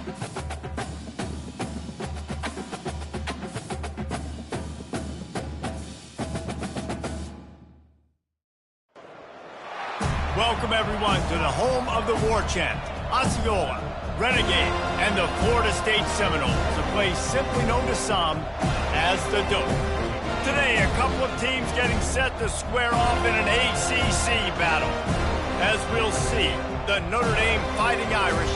Welcome, everyone, to the home of the war chant, Osceola, Renegade, and the Florida State Seminoles, a place simply known to some as the Dope. Today, a couple of teams getting set to square off in an ACC battle. As we'll see, the Notre Dame Fighting Irish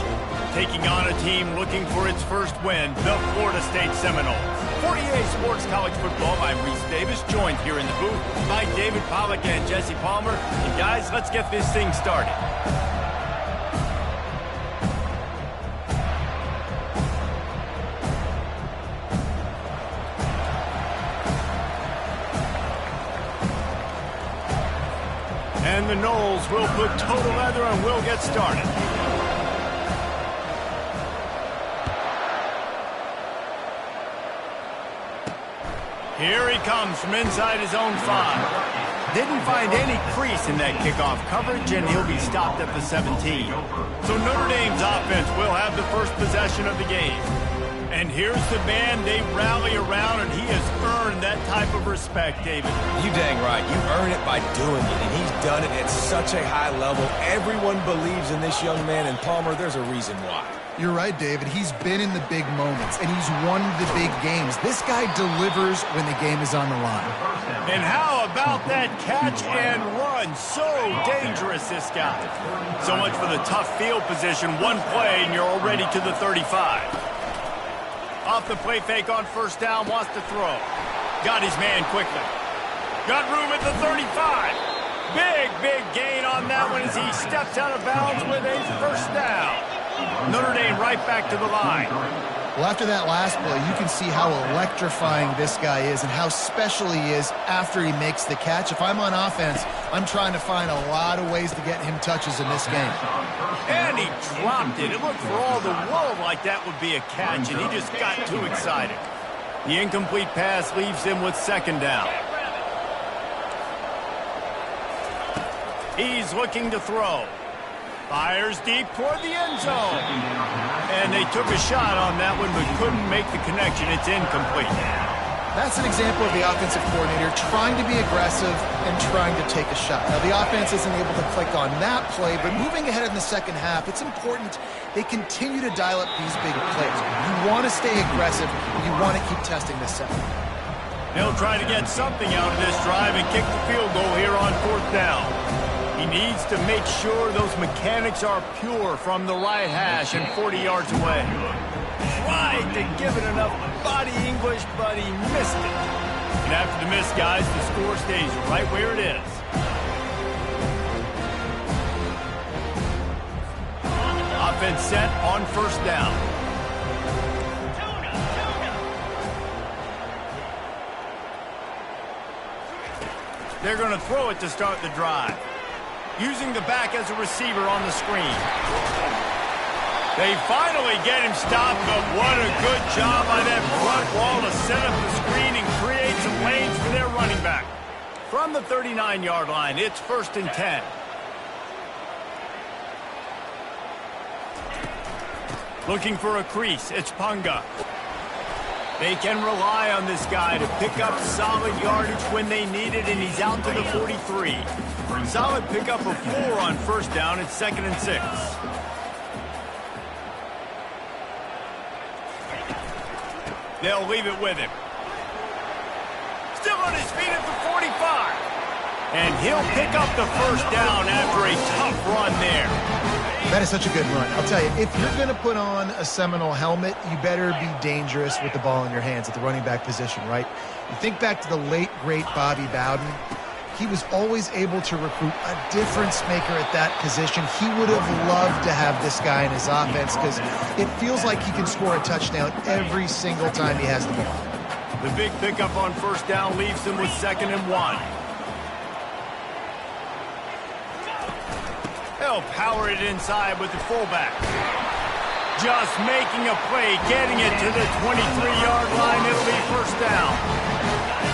taking on a team looking for its first win, the Florida State Seminoles. 48 Sports College Football, I'm Reese Davis, joined here in the booth by David Pollack and Jesse Palmer. And guys, let's get this thing started. And the Noles will put total leather and we'll get started. Here he comes from inside his own 5. Didn't find any crease in that kickoff coverage, and he'll be stopped at the 17. So Notre Dame's offense will have the first possession of the game. And here's the man they rally around, and he has earned that type of respect, David. You dang right. You earn it by doing it, and he's done it at such a high level. Everyone believes in this young man, and Palmer, there's a reason why. You're right, David. He's been in the big moments, and he's won the big games. This guy delivers when the game is on the line. And how about that catch and run? So dangerous, this guy. So much for the tough field position. One play, and you're already to the 35. Off the play fake on first down, wants to throw. Got his man quickly. Got room at the 35. Big gain on that one as he steps out of bounds with a first down. Notre Dame right back to the line. Well, after that last play, you can see how electrifying this guy is and how special he is after he makes the catch. If I'm on offense, I'm trying to find a lot of ways to get him touches in this game. And he dropped it. It looked for all the world like that would be a catch, and he just got too excited. The incomplete pass leaves him with second down. He's looking to throw. Fires deep toward the end zone. And they took a shot on that one, but couldn't make the connection. It's incomplete. That's an example of the offensive coordinator trying to be aggressive and trying to take a shot. Now, the offense isn't able to click on that play, but moving ahead in the second half, it's important they continue to dial up these big plays. You want to stay aggressive. You want to keep testing this second. They'll try to get something out of this drive and kick the field goal here on fourth down. He needs to make sure those mechanics are pure from the right hash and 40 yards away. Tried to give it enough body English, but he missed it. And after the miss, guys, the score stays right where it is. Offense set on first down. They're going to throw it to start the drive. Using the back as a receiver on the screen. They finally get him stopped, but what a good job by that front wall to set up the screen and create some lanes for their running back. From the 39-yard line, it's 1st and 10. Looking for a crease, it's Punga. They can rely on this guy to pick up solid yardage when they need it, and he's out to the 43. Solid pickup of 4 on first down. It's 2nd and 6. They'll leave it with him. Still on his feet at the 45. And he'll pick up the first down after a tough run there. That is such a good run. I'll tell you, if you're going to put on a Seminole helmet, you better be dangerous with the ball in your hands at the running back position, right? You think back to the late, great Bobby Bowden. He was always able to recruit a difference maker at that position. He would have loved to have this guy in his offense because it feels like he can score a touchdown every single time he has the ball. The big pickup on first down leaves them with 2nd and 1. They'll power it inside with the fullback. Just making a play, getting it to the 23-yard line. It'll be first down.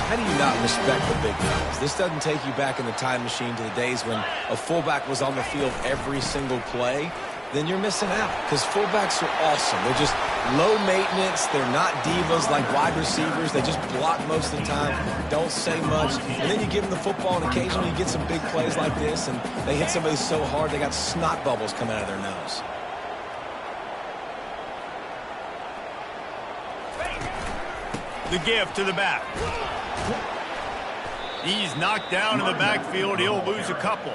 How do you not respect the big fellas? This doesn't take you back in the time machine to the days when a fullback was on the field every single play. then you're missing out, because fullbacks are awesome. They're just low maintenance. They're not divas like wide receivers. They just block most of the time, don't say much. And then you give them the football, and occasionally you get some big plays like this, and they hit somebody so hard they got snot bubbles coming out of their nose. The give to the back. He's knocked down in the backfield. He'll lose a couple.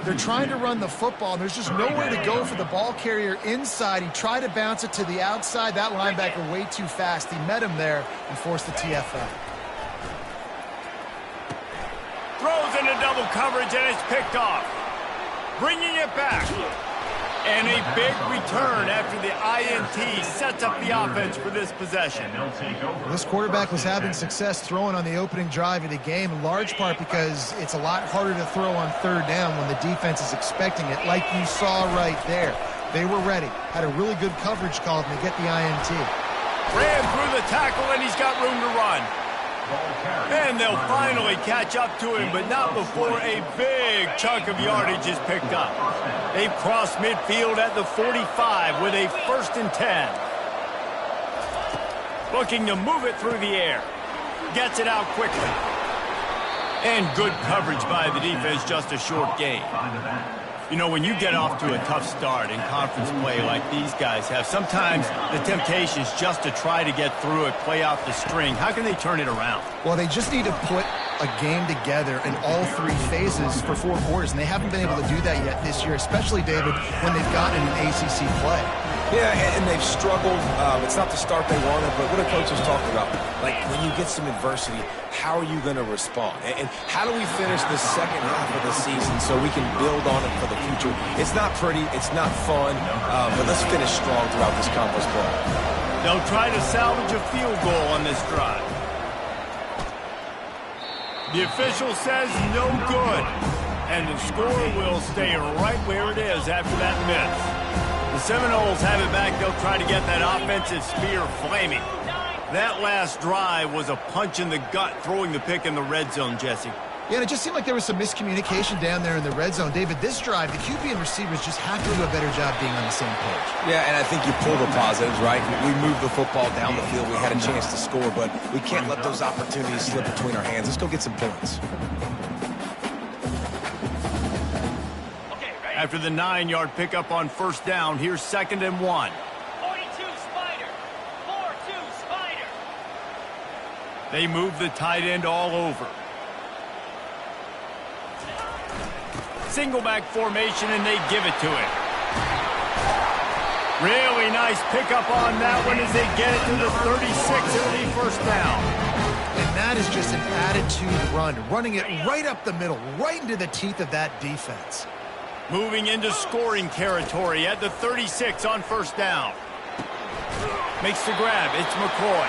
They're trying to run the football, and there's just nowhere to go for the ball carrier inside. He tried to bounce it to the outside. That linebacker way too fast. He met him there and forced the TFL. Throws into double coverage, and it's picked off. Bringing it back. And a big return after the INT sets up the offense for this possession. This quarterback was having success throwing on the opening drive of the game, in large part because it's a lot harder to throw on third down when the defense is expecting it, like you saw right there. They were ready, had a really good coverage call to get the INT. Ran through the tackle, and he's got room to run. And they'll finally catch up to him, but not before a big chunk of yardage is picked up. They've crossed midfield at the 45 with a 1st and 10. Looking to move it through the air. Gets it out quickly. And good coverage by the defense, just a short gain. You know, when you get off to a tough start in conference play like these guys have, sometimes the temptation is just to try to get through it, play out the string. How can they turn it around? Well, they just need to put a game together in all 3 phases for 4 quarters, and they haven't been able to do that yet this year, especially, David, when they've gotten an ACC play. Yeah, and they've struggled. It's not the start they wanted, but what a coach is talking about. Like, when you get some adversity, how are you going to respond? And how do we finish the second half of the season so we can build on it for the future? It's not pretty, it's not fun, but let's finish strong throughout this conference play. They'll try to salvage a field goal on this drive. The official says no good, and the score will stay right where it is after that miss. The Seminoles have it back. They'll try to get that offensive spear flaming. That last drive was a punch in the gut, throwing the pick in the red zone, Jesse. Yeah, and it just seemed like there was some miscommunication down there in the red zone. David, this drive, the QB and receivers just have to do a better job being on the same page. Yeah, and I think you pull the positives, right? We moved the football down the field. We had a chance to score, but we can't let those opportunities slip between our hands. Let's go get some points. After the 9-yard pickup on 1st down, here's 2nd and 1. 42 Spider. 4-2 Spider. They move the tight end all over. Single back formation, and they give it to him. Really nice pickup on that one as they get it to the 36. It'll be 1st down. And that is just an attitude run, running it right up the middle, right into the teeth of that defense. Moving into scoring territory at the 36 on 1st down. Makes the grab. It's McCoy.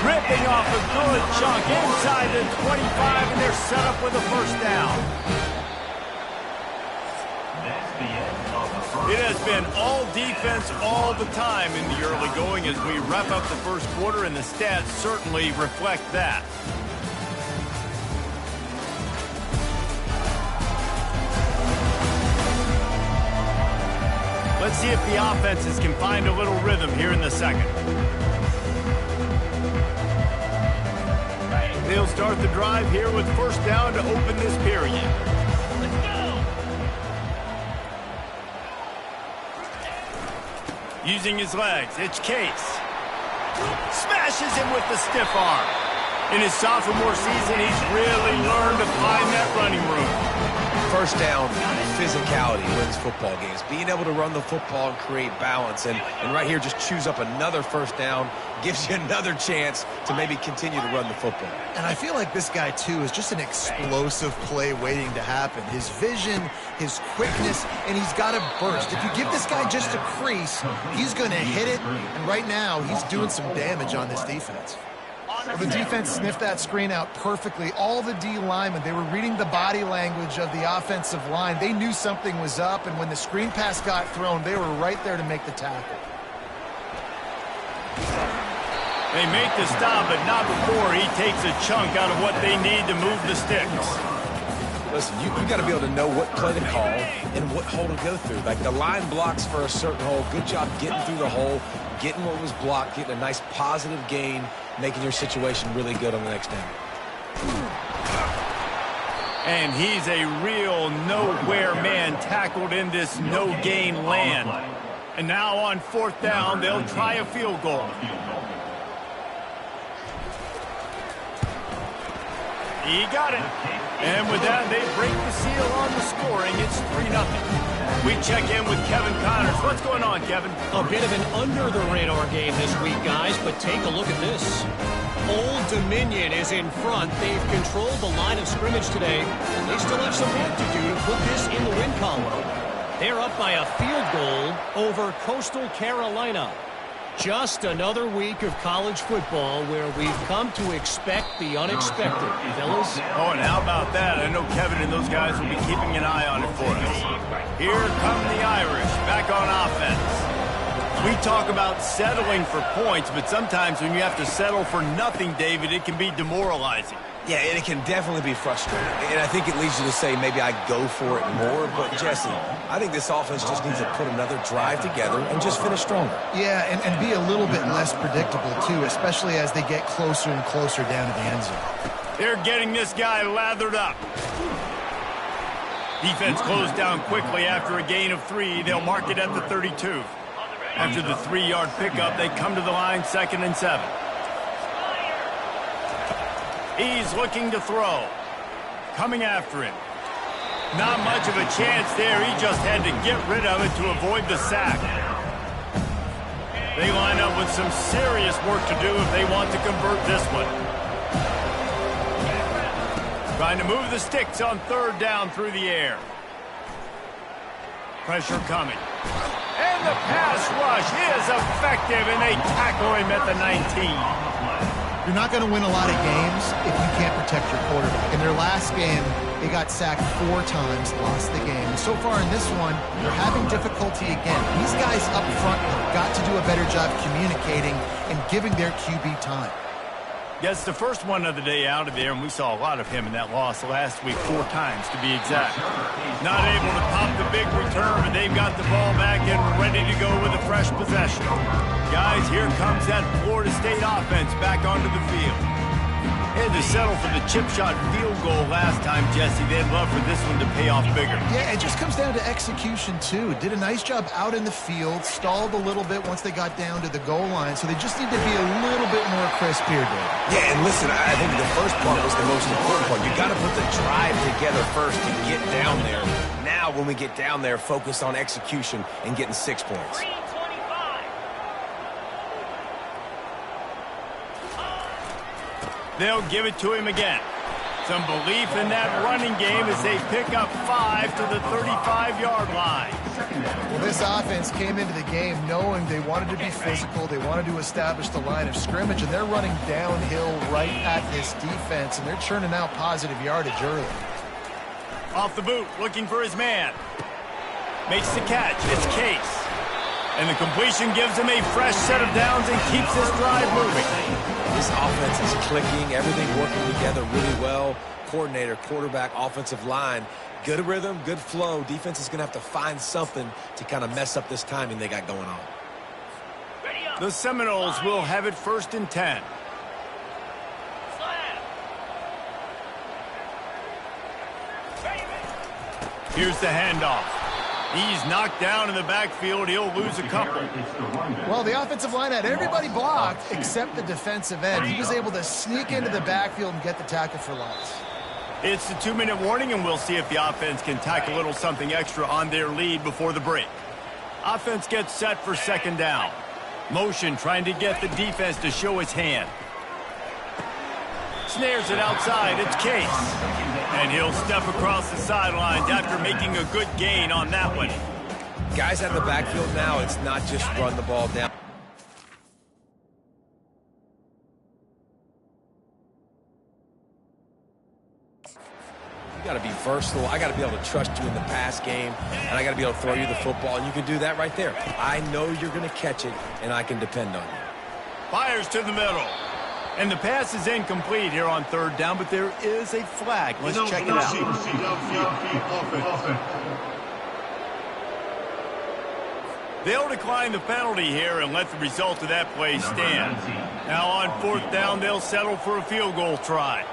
Ripping off a good chunk inside the 25, and they're set up with a 1st down. It has been all defense all the time in the early going as we wrap up the 1st quarter, and the stats certainly reflect that. Let's see if the offenses can find a little rhythm here in the 2nd. They'll start the drive here with 1st down to open this period. Let's go. Using his legs, it's Case. Smashes him with the stiff arm. In his sophomore season, he's really learned to find that running room. 1st down, physicality wins football games. Being able to run the football and create balance. And right here, just choose up another 1st down, gives you another chance to maybe continue to run the football. And I feel like this guy, too, is just an explosive play waiting to happen. His vision, his quickness, and he's got a burst. If you give this guy just a crease, he's going to hit it. And right now, he's doing some damage on this defense. Well, the defense sniffed that screen out perfectly. All the D linemen, they were reading the body language of the offensive line. They knew something was up, and when the screen pass got thrown, they were right there to make the tackle. They make the stop, but not before he takes a chunk out of what they need to move the sticks. Listen, you got to be able to know what play to call and what hole to go through. Like the line blocks for a certain hole. Good job getting through the hole, getting what was blocked, getting a nice positive gain, making your situation really good on the next down. And he's a real nowhere man, tackled in this no-gain land. And now on 4th down, they'll try a field goal. He got it. And with that, they break the seal on the scoring. It's 3-0. We check in with Kevin Connors. What's going on, Kevin? A bit of an under-the-radar game this week, guys, but take a look at this. Old Dominion is in front. They've controlled the line of scrimmage today. They still have some work to do to put this in the win column. They're up by a field goal over Coastal Carolina. Just another week of college football where we've come to expect the unexpected, fellas. Oh, and how about that? I know Kevin and those guys will be keeping an eye on it for us. Here come the Irish, back on offense. We talk about settling for points, but sometimes when you have to settle for nothing, David, it can be demoralizing. Yeah, and it can definitely be frustrating. And I think it leads you to say maybe I go for it more. But, Jesse, I think this offense just needs to put another drive together and just finish stronger. Yeah, and be a little bit less predictable, too, especially as they get closer and closer down to the end zone. They're getting this guy lathered up. Defense closed down quickly after a gain of 3. They'll mark it at the 32. After the 3-yard pickup, they come to the line 2nd and 7. He's looking to throw. Coming after him. Not much of a chance there. He just had to get rid of it to avoid the sack. They line up with some serious work to do if they want to convert this one. Trying to move the sticks on 3rd down through the air. Pressure coming. And the pass rush is effective, and they tackle him at the 19. You're not going to win a lot of games if you can't protect your quarterback. In their last game, they got sacked 4 times, lost the game. And so far in this one, they're having difficulty again. These guys up front have got to do a better job communicating and giving their QB time. Gets the first one of the day out of there, and we saw a lot of him in that loss last week, 4 times to be exact. Not able to pop the big return, but they've got the ball back and ready to go with a fresh possession. Guys, here comes that Florida State offense back onto the field. Had to settle for the chip shot field goal last time, Jesse. They'd love for this one to pay off bigger. Yeah, it just comes down to execution, too. Did a nice job out in the field, stalled a little bit once they got down to the goal line, so they just need to be a little bit more crisp here, Dave. Yeah, and listen, I think the first part was the most important part. You got to put the drive together first to get down there. Now, when we get down there, focus on execution and getting 6 points. They'll give it to him again. Some belief in that running game as they pick up 5 to the 35-yard line. Well, this offense came into the game knowing they wanted to be physical, they wanted to establish the line of scrimmage, and they're running downhill right at this defense, and they're churning out positive yardage early. Off the boot, looking for his man. Makes the catch. It's Case. And the completion gives him a fresh set of downs and keeps this drive moving. This offense is clicking, everything working together really well. Coordinator, quarterback, offensive line, good rhythm, good flow. Defense is going to have to find something to kind of mess up this timing they got going on. The Seminoles will have it 1st and 10. Here's the handoff. He's knocked down in the backfield. He'll lose a couple. Well, the offensive line had everybody blocked except the defensive end. He was able to sneak into the backfield and get the tackle for loss. It's the 2-minute warning, and we'll see if the offense can tack a little something extra on their lead before the break. Offense gets set for 2nd down. Motion trying to get the defense to show its hand. Snares it outside. It's Case. And he'll step across the sidelines after making a good gain on that one. Guys out of the backfield now, it's not just run the ball down. You got to be versatile. I got to be able to trust you in the pass game, and I got to be able to throw you the football, and you can do that right there. I know you're going to catch it, and I can depend on you. Fires to the middle. And the pass is incomplete here on third down, but there is a flag. Let's check it out. They'll decline the penalty here and let the result of that play stand. Now on fourth down, they'll settle for a field goal try.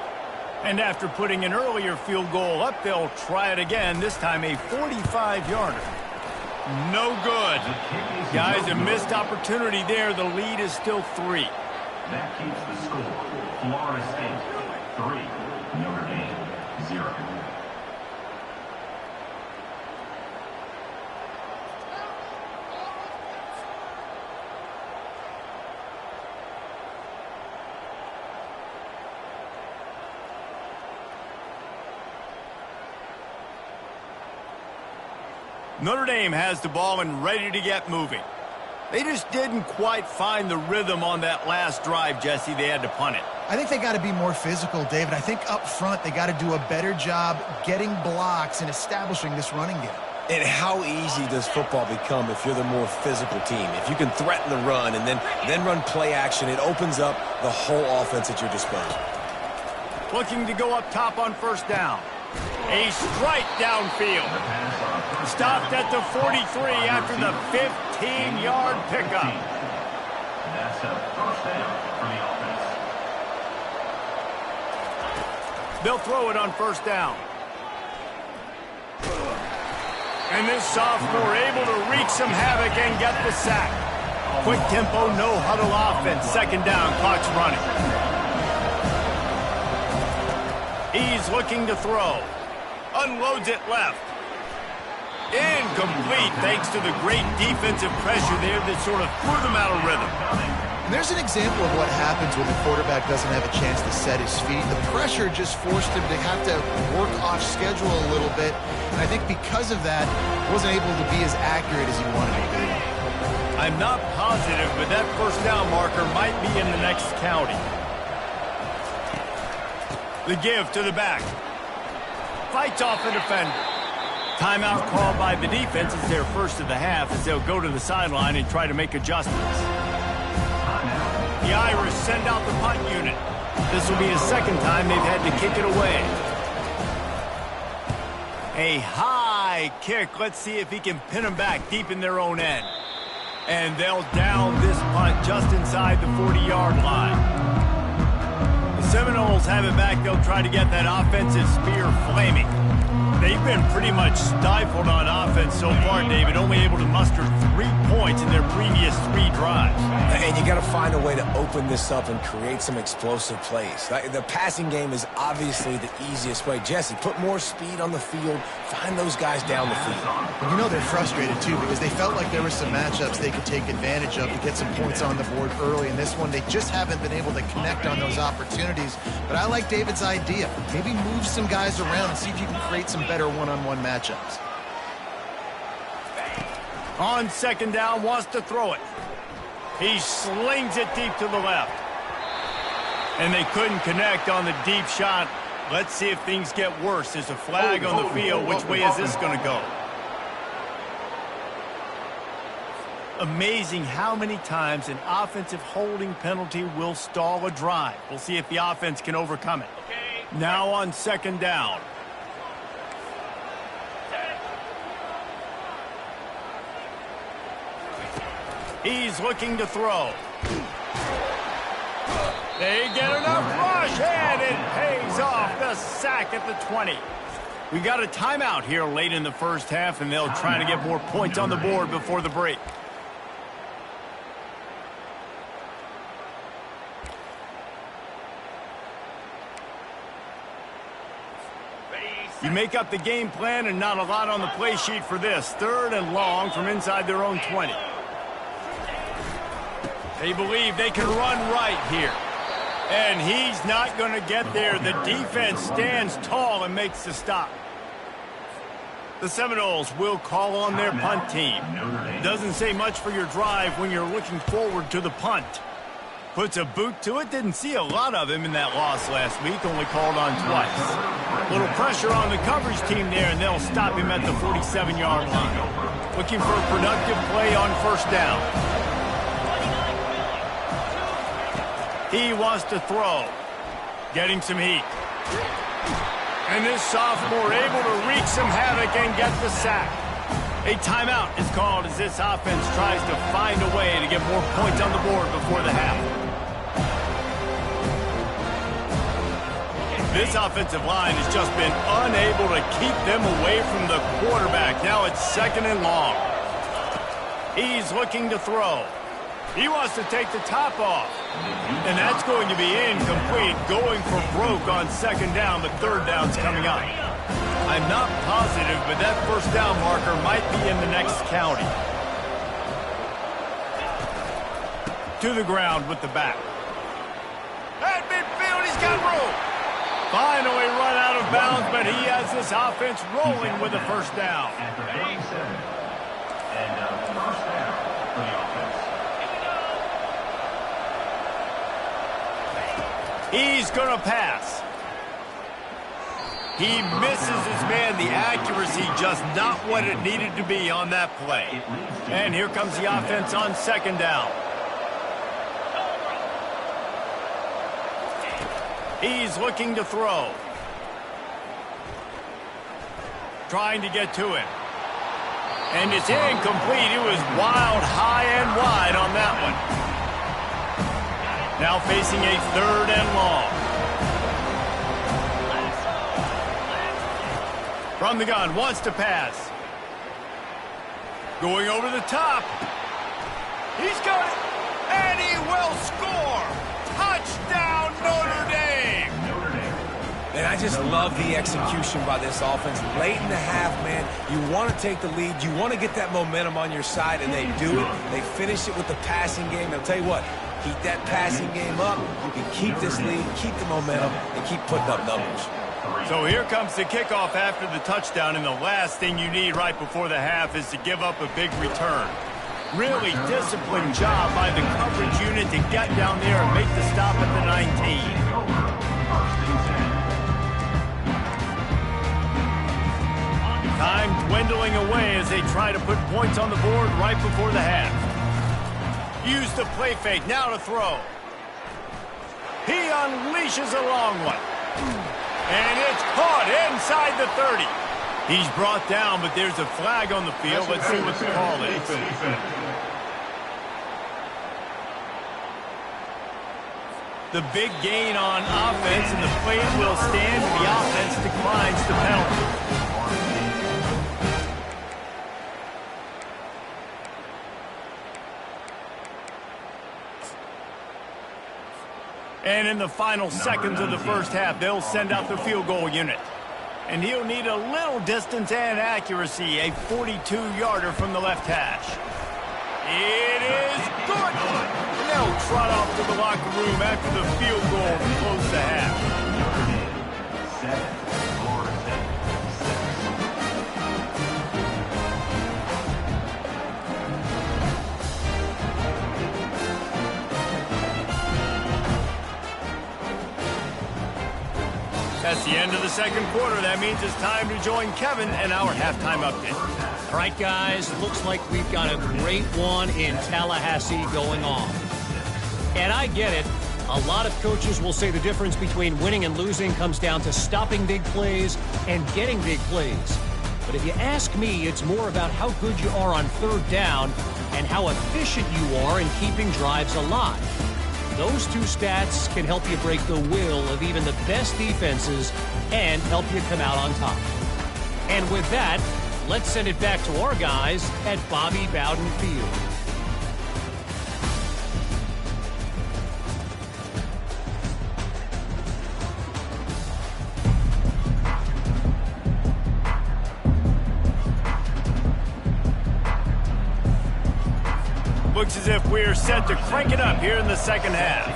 And after putting an earlier field goal up, they'll try it again, this time a 45-yarder. No good. Guys, a missed opportunity there. The lead is still 3. That keeps the score. Florida State 3, Notre Dame 0. Notre Dame has the ball and ready to get moving. They just didn't quite find the rhythm on that last drive, Jesse. They had to punt it. I think they got to be more physical, David. I think up front they got to do a better job getting blocks and establishing this running game. And how easy does football become if you're the more physical team? If you can threaten the run and then run play action, it opens up the whole offense at your disposal. Looking to go up top on first down. A strike downfield. Stopped at the 43 after the 15-yard pickup. That's a first down for the offense. They'll throw it on first down. And this sophomore able to wreak some havoc and get the sack. Quick tempo, no huddle offense. Second down, clock's running. He's looking to throw. Unloads it left. Incomplete thanks to the great defensive pressure there that sort of threw them out of rhythm. And there's an example of what happens when the quarterback doesn't have a chance to set his feet. The pressure just forced him to have to work off schedule a little bit. And I think because of that, wasn't able to be as accurate as he wanted to be. I'm not positive, but that first down marker might be in the next county. The give to the back. Fights off the defender. Timeout called by the defense is their first of the half as they'll go to the sideline and try to make adjustments. The Irish send out the punt unit. This will be the second time they've had to kick it away. A high kick. Let's see if he can pin them back deep in their own end. And they'll down this punt just inside the 40-yard line. Seminoles have it back. They'll try to get that offensive spear flaming. They've been pretty much stifled on offense so far, David, only able to muster 3 points in their previous 3 drives. And you got to find a way to open this up and create some explosive plays. The passing game is obviously the easiest way. Jesse, put more speed on the field. Find those guys down the field. And you know they're frustrated, too, because they felt like there were some matchups they could take advantage of to get some points on the board early. In this one, they just haven't been able to connect on those opportunities. But I like David's idea. Maybe move some guys around and see if you can create some better one-on-one matchups. On second down, wants to throw it. He slings it deep to the left. And they couldn't connect on the deep shot. Let's see if things get worse. There's a flag on the field. Which way is this going to go? Amazing how many times an offensive holding penalty will stall a drive. We'll see if the offense can overcome it. Now on second down. He's looking to throw. They get enough rush, and it pays off. The sack at the 20. We got a timeout here late in the first half, and they'll try to get more points on the board before the break. You make up the game plan and not a lot on the play sheet for this. Third and long from inside their own 20. They believe they can run right here. And he's not going to get there. The defense stands tall and makes the stop. The Seminoles will call on their punt team. Doesn't say much for your drive when you're looking forward to the punt. Puts a boot to it. Didn't see a lot of him in that loss last week. Only called on twice. Little pressure on the coverage team there, and they'll stop him at the 47-yard line. Looking for a productive play on first down. He wants to throw. Getting some heat. And this sophomore able to wreak some havoc and get the sack. A timeout is called as this offense tries to find a way to get more points on the board before the half. This offensive line has just been unable to keep them away from the quarterback. Now it's 2nd and long. He's looking to throw. He wants to take the top off. And that's going to be incomplete, going for broke on 2nd down, but 3rd down's coming up. I'm not positive, but that 1st down marker might be in the next county. To the ground with the back. At midfield, he's got room. Finally run out of bounds, but he has this offense rolling with a 1st down. After 37. And 1st down for the offense. He's going to pass. He misses his man. The accuracy just not what it needed to be on that play. And here comes the offense on 2nd down. He's looking to throw. Trying to get to it. And it's incomplete. It was wild, high and wide on that one. Now facing a 3rd and long. From the gun, wants to pass. Going over the top. He's got it. And he will score. Touchdown, Notre Dame. Man, I just love the execution by this offense. Late in the half, man, you want to take the lead. You want to get that momentum on your side, and they do it. They finish it with the passing game. I'll tell you what, keep that passing game up. You can keep this lead, keep the momentum, and keep putting up numbers. So here comes the kickoff after the touchdown, and the last thing you need right before the half is to give up a big return. Really disciplined job by the coverage unit to get down there and make the stop at the 19. Time dwindling away as they try to put points on the board right before the half. Use the play fake, now to throw. He unleashes a long one. And it's caught inside the 30. He's brought down, but there's a flag on the field. Let's see what the call is. The big gain on offense, and the play will stand. The offense declines the penalty. And in the final seconds of the 1st half, they'll send out the field goal unit. And he'll need a little distance and accuracy, a 42-yarder from the left hash. It is good. And they'll trot off to the locker room after the field goal to close the half. 7. That's the end of the 2nd quarter. That means it's time to join Kevin and our halftime update. All right, guys, looks like we've got a great one in Tallahassee going on. And I get it. A lot of coaches will say the difference between winning and losing comes down to stopping big plays and getting big plays. But if you ask me, it's more about how good you are on 3rd down and how efficient you are in keeping drives alive. Those two stats can help you break the will of even the best defenses and help you come out on top. And with that, let's send it back to our guys at Bobby Bowden Field. Looks as if we're set to crank it up here in the 2nd half.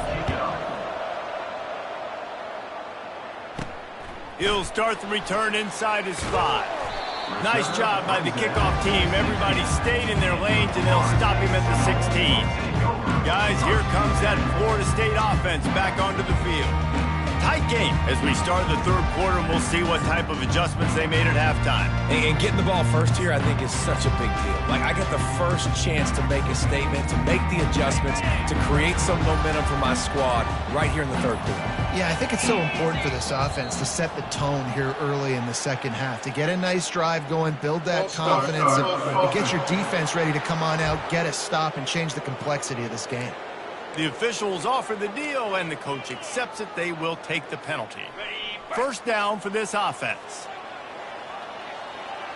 He'll start the return inside his 5. Nice job by the kickoff team. Everybody stayed in their lanes, and they'll stop him at the 16. Guys, here comes that Florida State offense back onto the field. tight game as we start the third quarter, and we'll see what type of adjustments they made at halftime. And getting the ball first here, I think, is such a big deal. Like, I get the first chance to make a statement, to make the adjustments, to create some momentum for my squad right here in the third quarter. Yeah, I think it's so important for this offense to set the tone here early in the second half, to get a nice drive going, build that confidence, and get your defense ready to come on out, get a stop, and change the complexity of this game. The officials offer the deal, and the coach accepts it. They will take the penalty. First down for this offense.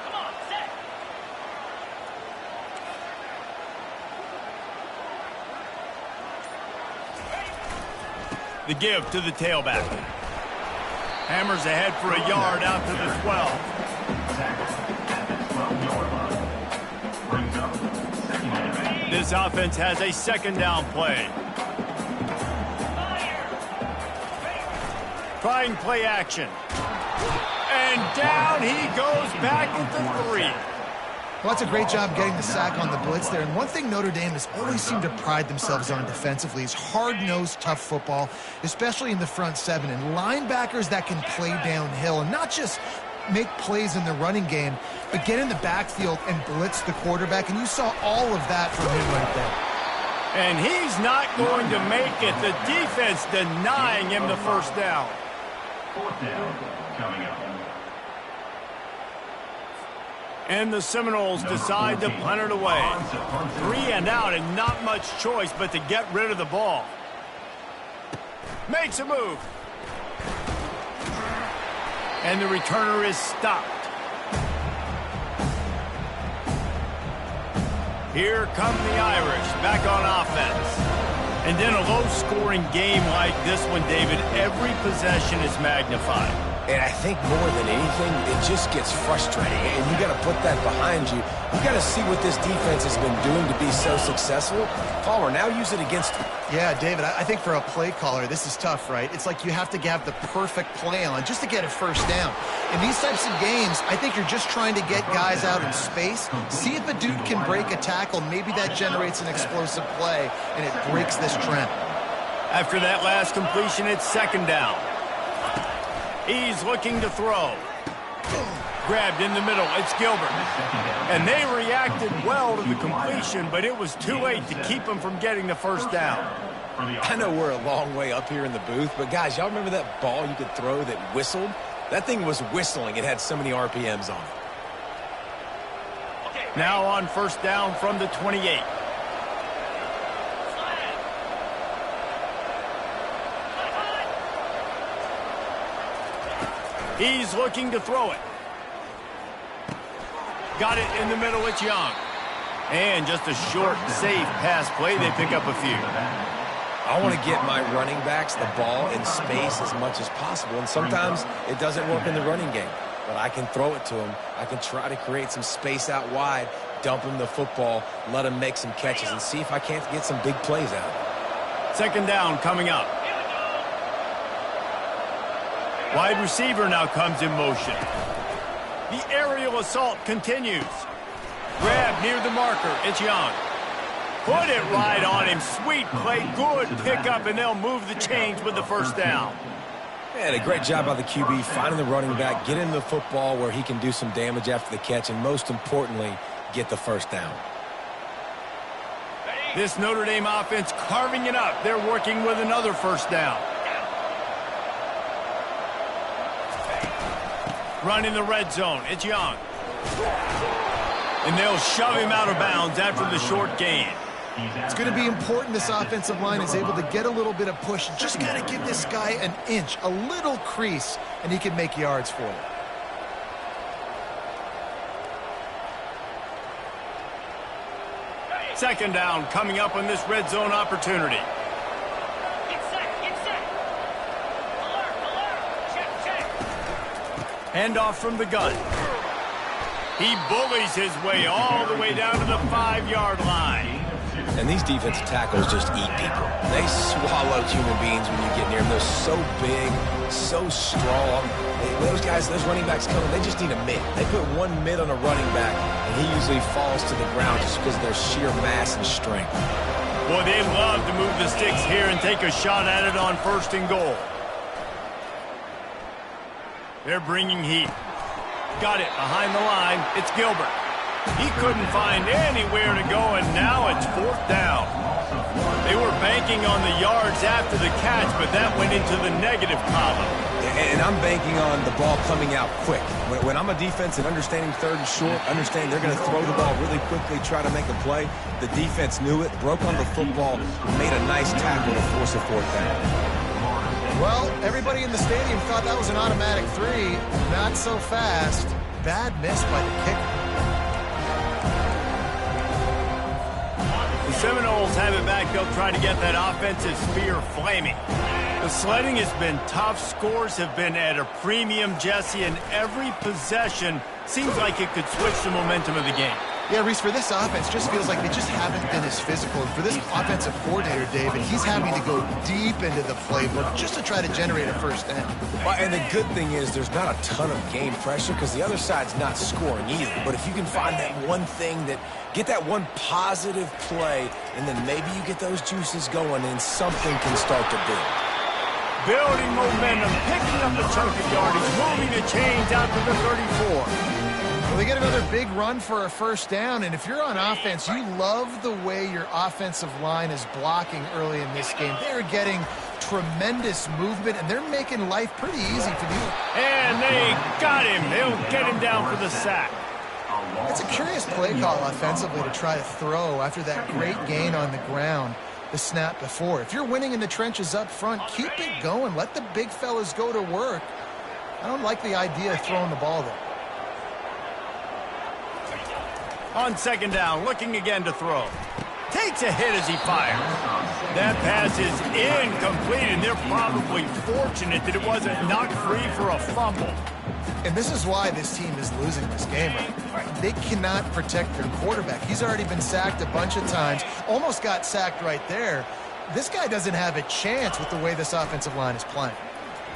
Come on, set. The give to the tailback. Hammers ahead for a yard out to the 12. This offense has a second down play. Trying play action. And down he goes back into 3. Well, that's a great job getting the sack on the blitz there. And one thing Notre Dame has always seemed to pride themselves on defensively is hard-nosed, tough football, especially in the front seven. And linebackers that can play downhill and not just make plays in the running game, but get in the backfield and blitz the quarterback. And you saw all of that from him right there. And he's not going to make it. The defense denying him the first down. Fourth down coming up. And the Seminoles decide to punt it away. 3 and out, and not much choice but to get rid of the ball. Makes a move. And the returner is stopped. Here come the Irish back on offense. And in a low-scoring game like this one, David, every possession is magnified. And I think more than anything, it just gets frustrating. And you got to put that behind you. You got to see what this defense has been doing to be so successful. Palmer, now use it against them. Yeah, David, I think for a play caller, this is tough, right? It's like you have to have the perfect play on just to get a first down. In these types of games, I think you're just trying to get guys out in space, see if a dude can break a tackle. Maybe that generates an explosive play, and it breaks this trend. After that last completion, it's second down. He's looking to throw. Grabbed in the middle. It's Gilbert. And they reacted well to the completion, but it was too late to keep him from getting the first down. I know we're a long way up here in the booth, but guys, y'all remember that ball you could throw that whistled? That thing was whistling. It had so many RPMs on it. Now on first down from the 28. He's looking to throw it. Got it in the middle. It's Young. And just a short, safe pass play. They pick up a few. I want to get my running backs the ball in space as much as possible. And sometimes it doesn't work in the running game. But I can throw it to them. I can try to create some space out wide, dump him the football, let him make some catches, and see if I can't get some big plays out of it. Second down coming up. Wide receiver now comes in motion. The aerial assault continues. Grab near the marker. It's Young. Put it right on him. Sweet play. Good pickup, and they'll move the chains with the first down. And a great job by the QB finding the running back, getting the football where he can do some damage after the catch, and most importantly, get the first down. This Notre Dame offense carving it up. They're working with another first down. Run in the red zone. It's Young. And they'll shove him out of bounds after the short gain. It's going to be important this offensive line is able to get a little bit of push. Just got to give this guy an inch, a little crease, and he can make yards for you. Second down coming up on this red zone opportunity. Get set, get set. Alert, alert. Check, check. Handoff from the gun. He bullies his way all the way down to the 5-yard line. And these defensive tackles just eat people. They swallow human beings when you get near them. They're so big, so strong. Those guys, those running backs coming, they just need a mid. They put one mid on a running back, and he usually falls to the ground just because of their sheer mass and strength. Boy, they love to move the sticks here and take a shot at it on first and goal. They're bringing heat. Got it behind the line. It's Gilbert. He couldn't find anywhere to go, and now it's 4th down. They were banking on the yards after the catch, but that went into the negative column. And I'm banking on the ball coming out quick. When I'm a defense and understanding 3rd and short, understand they're going to throw the ball really quickly, try to make a play. The defense knew it, broke on the football, made a nice tackle to force a 4th down. Well, everybody in the stadium thought that was an automatic 3. Not so fast. Bad miss by the kicker. The Seminoles have it back. They'll try to get that offensive spear flaming. The sledding has been tough. Scores have been at a premium, Jesse, and every possession seems like it could switch the momentum of the game. Yeah, Reese, for this offense, just feels like they just haven't been as physical. And for this offensive coordinator, David, he's having to go deep into the playbook just to try to generate a 1st down. Well, and the good thing is there's not a ton of game pressure because the other side's not scoring either. But if you can find that one thing get that one positive play, and then maybe you get those juices going and something can start to build. Building momentum, picking up the chunk of yardage, moving the chains out to the 34. Well, they get another big run for a 1st down, and if you're on offense, you love the way your offensive line is blocking early in this game. They're getting tremendous movement, and they're making life pretty easy for you. And they got him. They'll get him down for the sack. It's a curious play call offensively to try to throw after that great gain on the ground the snap before. If you're winning in the trenches up front, keep it going. Let the big fellas go to work. I don't like the idea of throwing the ball there. On 2nd down, looking again to throw. Takes a hit as he fires. That pass is incomplete, and they're probably fortunate that it wasn't knocked free for a fumble. And this is why this team is losing this game. They cannot protect their quarterback. He's already been sacked a bunch of times, almost got sacked right there. This guy doesn't have a chance with the way this offensive line is playing.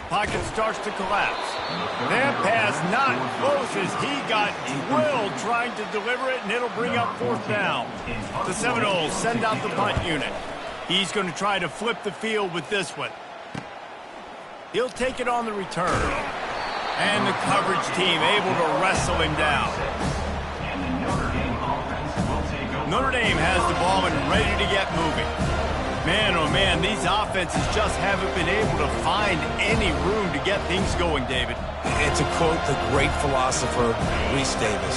Pocket starts to collapse. That pass not close as he got drilled trying to deliver it, and it'll bring up 4th down. The Seminoles send out the punt unit. He's going to try to flip the field with this one. He'll take it on the return. And the coverage team able to wrestle him down. Notre Dame has the ball and ready to get moving. Man, oh man, these offenses just haven't been able to find any room to get things going, David. And to quote the great philosopher, Reese Davis,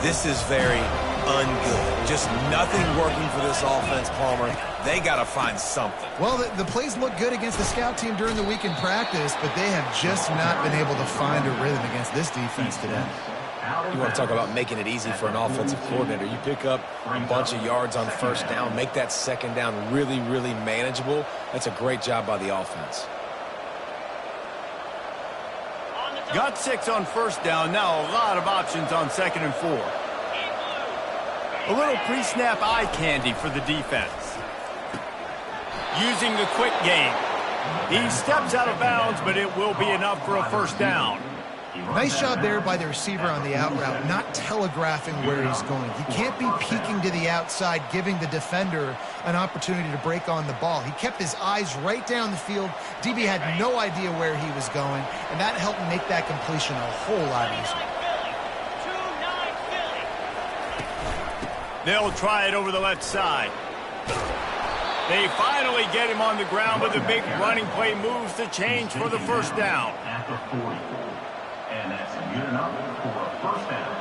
this is very ungood. Just nothing working for this offense, Palmer. They got to find something. Well, the plays look good against the scout team during the week in practice, but they have just not been able to find a rhythm against this defense today. You want to talk about making it easy for an offensive coordinator. You pick up a bunch of yards on 1st down, make that 2nd down really, really manageable. That's a great job by the offense. Got 6 on 1st down. Now a lot of options on 2nd and 4. A little pre-snap eye candy for the defense. Using the quick game. He steps out of bounds, but it will be enough for a 1st down. Nice job there by the receiver on the out route, not telegraphing where he's going. He can't be peeking to the outside, giving the defender an opportunity to break on the ball. He kept his eyes right down the field. DB had no idea where he was going, and that helped make that completion a whole lot easier. They'll try it over the left side. They finally get him on the ground with a big running play, moves the change for the 1st down. At the 40. And that's good enough for a 1st down.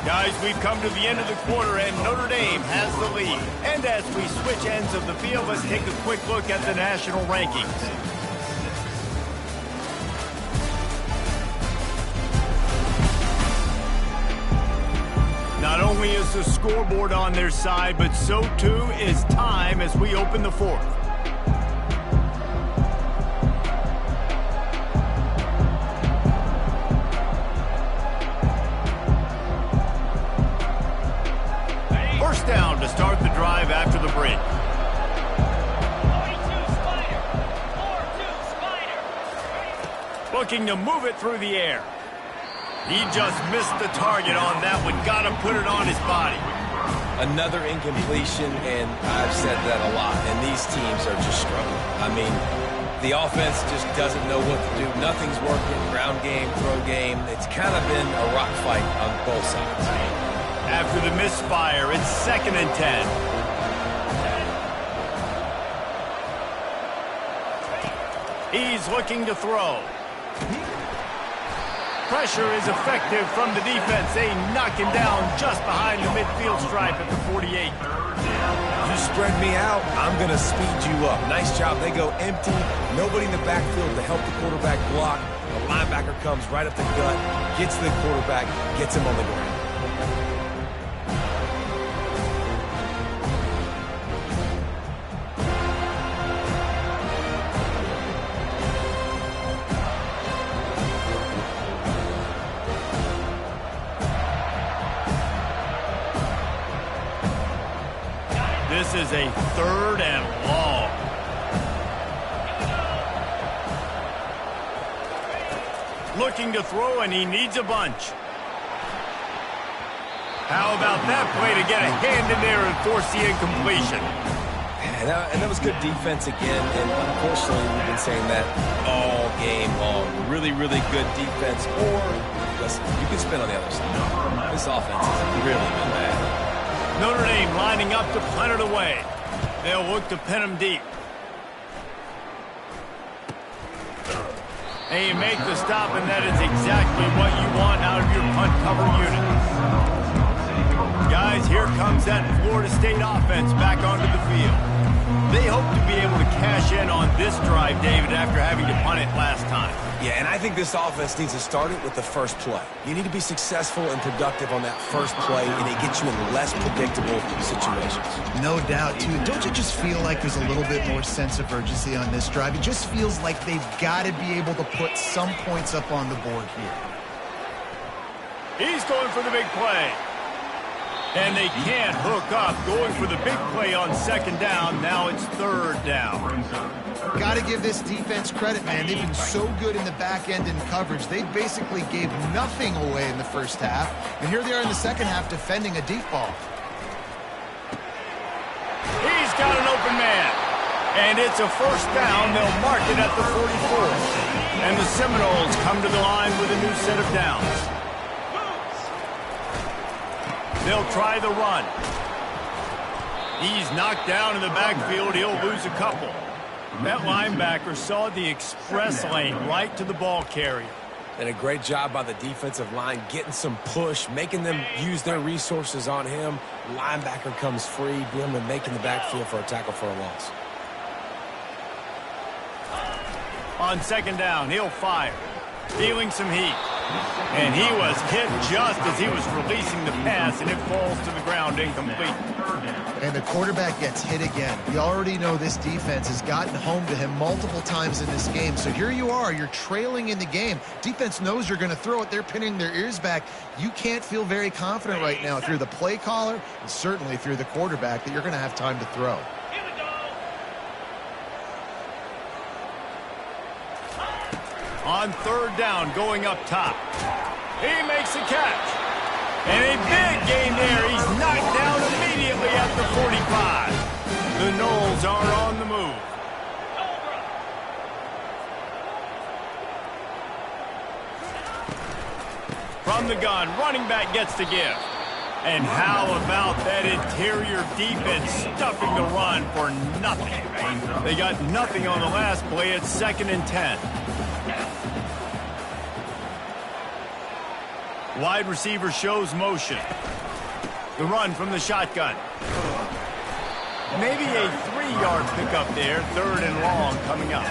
Guys, we've come to the end of the quarter, and Notre Dame has the lead. And as we switch ends of the field, let's take a quick look at the national rankings. Not only is the scoreboard on their side, but so too is time as we open the 4th. First down to start the drive after the break. 42 Spider. 4-2 Spider. Looking to move it through the air. He just missed the target on that one. Got to put it on his body. Another incompletion, and I've said that a lot, and these teams are just struggling. I mean, the offense just doesn't know what to do. Nothing's working. Ground game, throw game. It's kind of been a rock fight on both sides. After the misfire, it's 2nd and 10. He's looking to throw. Pressure is effective from the defense. They knock him down just behind the midfield stripe at the 48. You spread me out, I'm going to speed you up. Nice job. They go empty. Nobody in the backfield to help the quarterback block. The linebacker comes right up the gut, gets the quarterback, gets him on the ground. This is a 3rd and long. Looking to throw, and he needs a bunch. How about that play to get a hand in there and force the incompletion? And that was good defense again, and unfortunately we've been saying that all game long. Really, really good defense, or, listen, you can spin on the other side. This offense has really been bad. Notre Dame lining up to punt it away. They'll look to pin him deep. And you make the stop, and that is exactly what you want out of your punt cover unit. Guys, here comes that Florida State offense back onto the field. They hope to be able to cash in on this drive, David, after having to punt it last time. Yeah, and I think this offense needs to start it with the first play. You need to be successful and productive on that first play, and it gets you in less predictable situations. No doubt, too. Don't you just feel like there's a little bit more sense of urgency on this drive? It just feels like they've got to be able to put some points up on the board here. He's going for the big play. And they can't hook up. Going for the big play on 2nd down. Now it's 3rd down. Got to give this defense credit, man. They've been so good in the back end in coverage. They basically gave nothing away in the first half. And here they are in the second half defending a deep ball. He's got an open man. And it's a 1st down. They'll mark it at the 44. And the Seminoles come to the line with a new set of downs. They'll try the run. He's knocked down in the backfield. He'll lose a couple. That linebacker saw the express lane right to the ball carrier. And a great job by the defensive line getting some push, making them use their resources on him. Linebacker comes free, boom, and making the backfield for a tackle for a loss. On 2nd down, he'll fire. Feeling some heat. And he was hit just as he was releasing the pass, and it falls to the ground incomplete. And the quarterback gets hit again. You already know this defense has gotten home to him multiple times in this game. So here you are, you're trailing in the game. Defense knows you're going to throw it. They're pinning their ears back. You can't feel very confident right now if you're the play caller, and certainly if you're the quarterback, that you're going to have time to throw. On 3rd down, going up top. He makes the catch. And a big gain there. He's knocked down immediately at the 45. The Noles are on the move. From the gun, running back gets the give. And how about that interior defense stuffing the run for nothing? They got nothing on the last play. It's 2nd and 10. Wide receiver shows motion. The run from the shotgun. Maybe a 3-yard pickup there. 3rd and long coming up.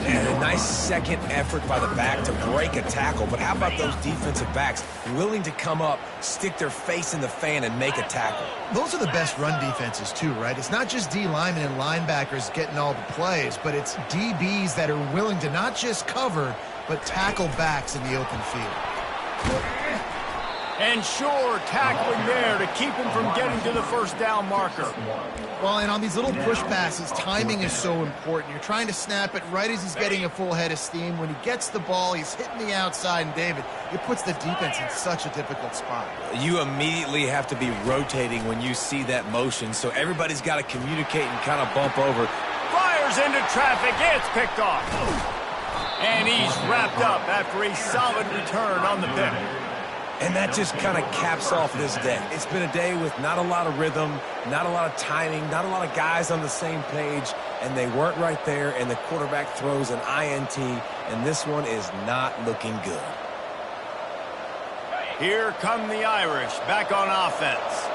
And a nice second effort by the back to break a tackle. But how about those defensive backs willing to come up, stick their face in the fan, and make a tackle? Those are the best run defenses too, right? It's not just D linemen and linebackers getting all the plays, but it's DBs that are willing to not just cover, but tackle backs in the open field. And sure, tackling there to keep him from getting to the first down marker. Well, and on these little push passes, timing is so important. You're trying to snap it right as he's getting a full head of steam. When he gets the ball, he's hitting the outside, and David, it puts the defense in such a difficult spot. You immediately have to be rotating when you see that motion, so everybody's got to communicate and kind of bump over. Fires into traffic. It's picked off. And he's wrapped up after a solid return on the pick. And that just kind of caps off this day. It's been a day with not a lot of rhythm, not a lot of timing, not a lot of guys on the same page, and they weren't right there, and the quarterback throws an INT, and this one is not looking good. Here come the Irish back on offense.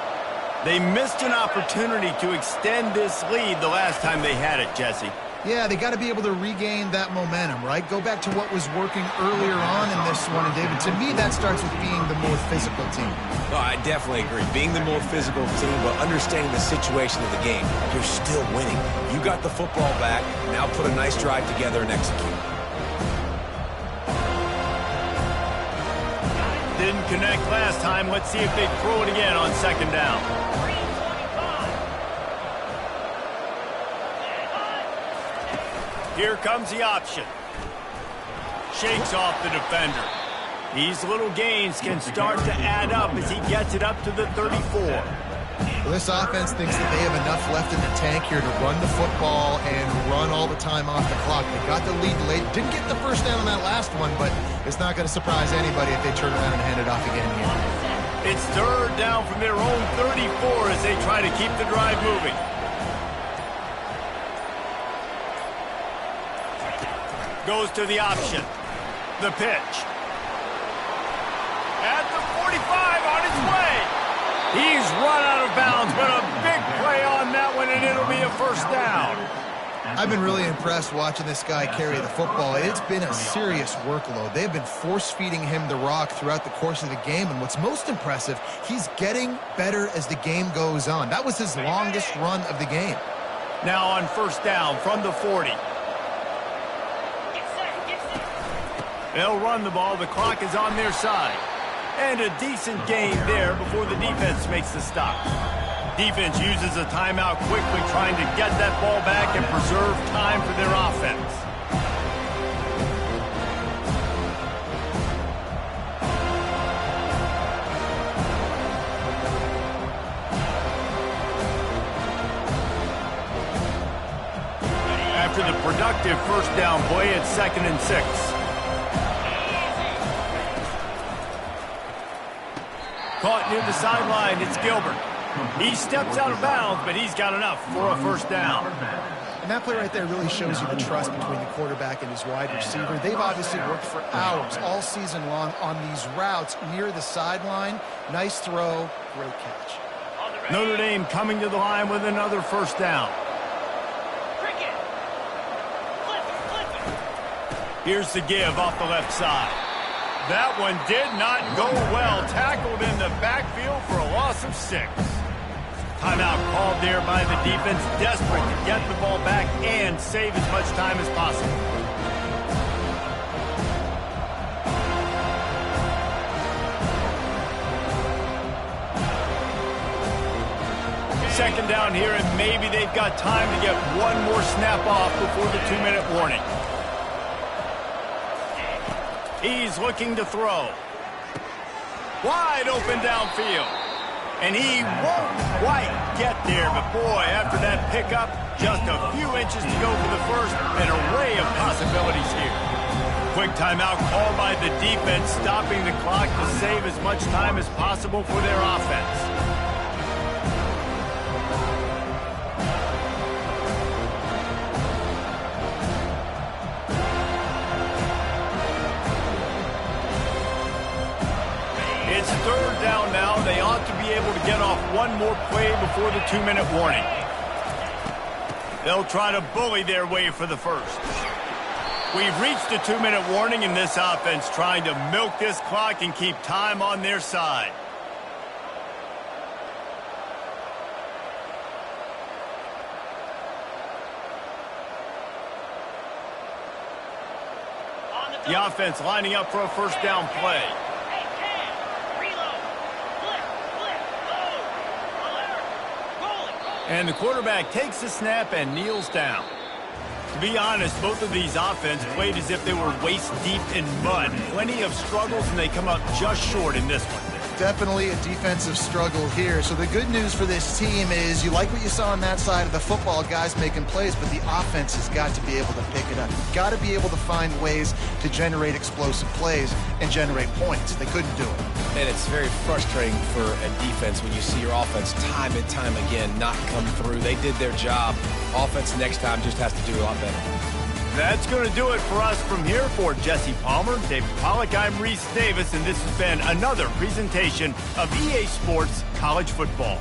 They missed an opportunity to extend this lead the last time they had it, Jesse. Yeah, they got to be able to regain that momentum, right? Go back to what was working earlier on in this one. And, David, to me, that starts with being the more physical team. No, I definitely agree. Being the more physical team, but understanding the situation of the game. You're still winning. You got the football back. Now put a nice drive together and execute. Didn't connect last time. Let's see if they throw it again on second down. Here comes the option. Shakes off the defender. These little gains can start to add up as he gets it up to the 34. Well, this offense thinks that they have enough left in the tank here to run the football and run all the time off the clock. They got the lead late. Didn't get the first down on that last one, but it's not going to surprise anybody if they turn around and hand it off again here. It's third down from their own 34 as they try to keep the drive moving. Goes to the option. The pitch. At the 45 on his way. He's run out of bounds, but a big play on that one, and it'll be a first down. I've been really impressed watching this guy carry the football. It's been a serious workload. They've been force-feeding him the rock throughout the course of the game, and what's most impressive, he's getting better as the game goes on. That was his longest run of the game. Now on first down from the 40. They'll run the ball. The clock is on their side. And a decent gain there before the defense makes the stop. Defense uses a timeout quickly, trying to get that ball back and preserve time for their offense. After the productive first down play, it's 2nd and 6. Caught near the sideline, it's Gilbert. He steps out of bounds, but he's got enough for a first down. And that play right there really shows you the trust between the quarterback and his wide receiver. They've obviously worked for hours all season long on these routes near the sideline. Nice throw, great catch. Notre Dame coming to the line with another first down. Here's the give off the left side. That one did not go well. Tackled in the backfield for a loss of 6. Timeout called there by the defense, desperate to get the ball back and save as much time as possible. Second down here, and maybe they've got time to get one more snap off before the 2-minute warning. He's looking to throw. Wide open downfield. And he won't quite get there, but boy, after that pickup, just a few inches to go for the first, an array of possibilities here. Quick timeout called by the defense, stopping the clock to save as much time as possible for their offense. It's third down now. They ought to be able to get off one more play before the 2-minute warning. They'll try to bully their way for the first. We've reached the 2-minute warning in this offense, trying to milk this clock and keep time on their side. The offense lining up for a first down play. And the quarterback takes the snap and kneels down. To be honest, both of these offenses played as if they were waist-deep in mud. Plenty of struggles, and they come up just short in this one. Definitely a defensive struggle here. So the good news for this team is you like what you saw on that side of the football, guys making plays, but the offense has got to be able to pick it up. You've got to be able to find ways to generate explosive plays and generate points. They couldn't do it. And it's very frustrating for a defense when you see your offense time and time again not come through. They did their job. Offense next time just has to do a lot better. That's going to do it for us from here. For Jesse Palmer, David Pollack, I'm Reese Davis, and this has been another presentation of EA Sports College Football.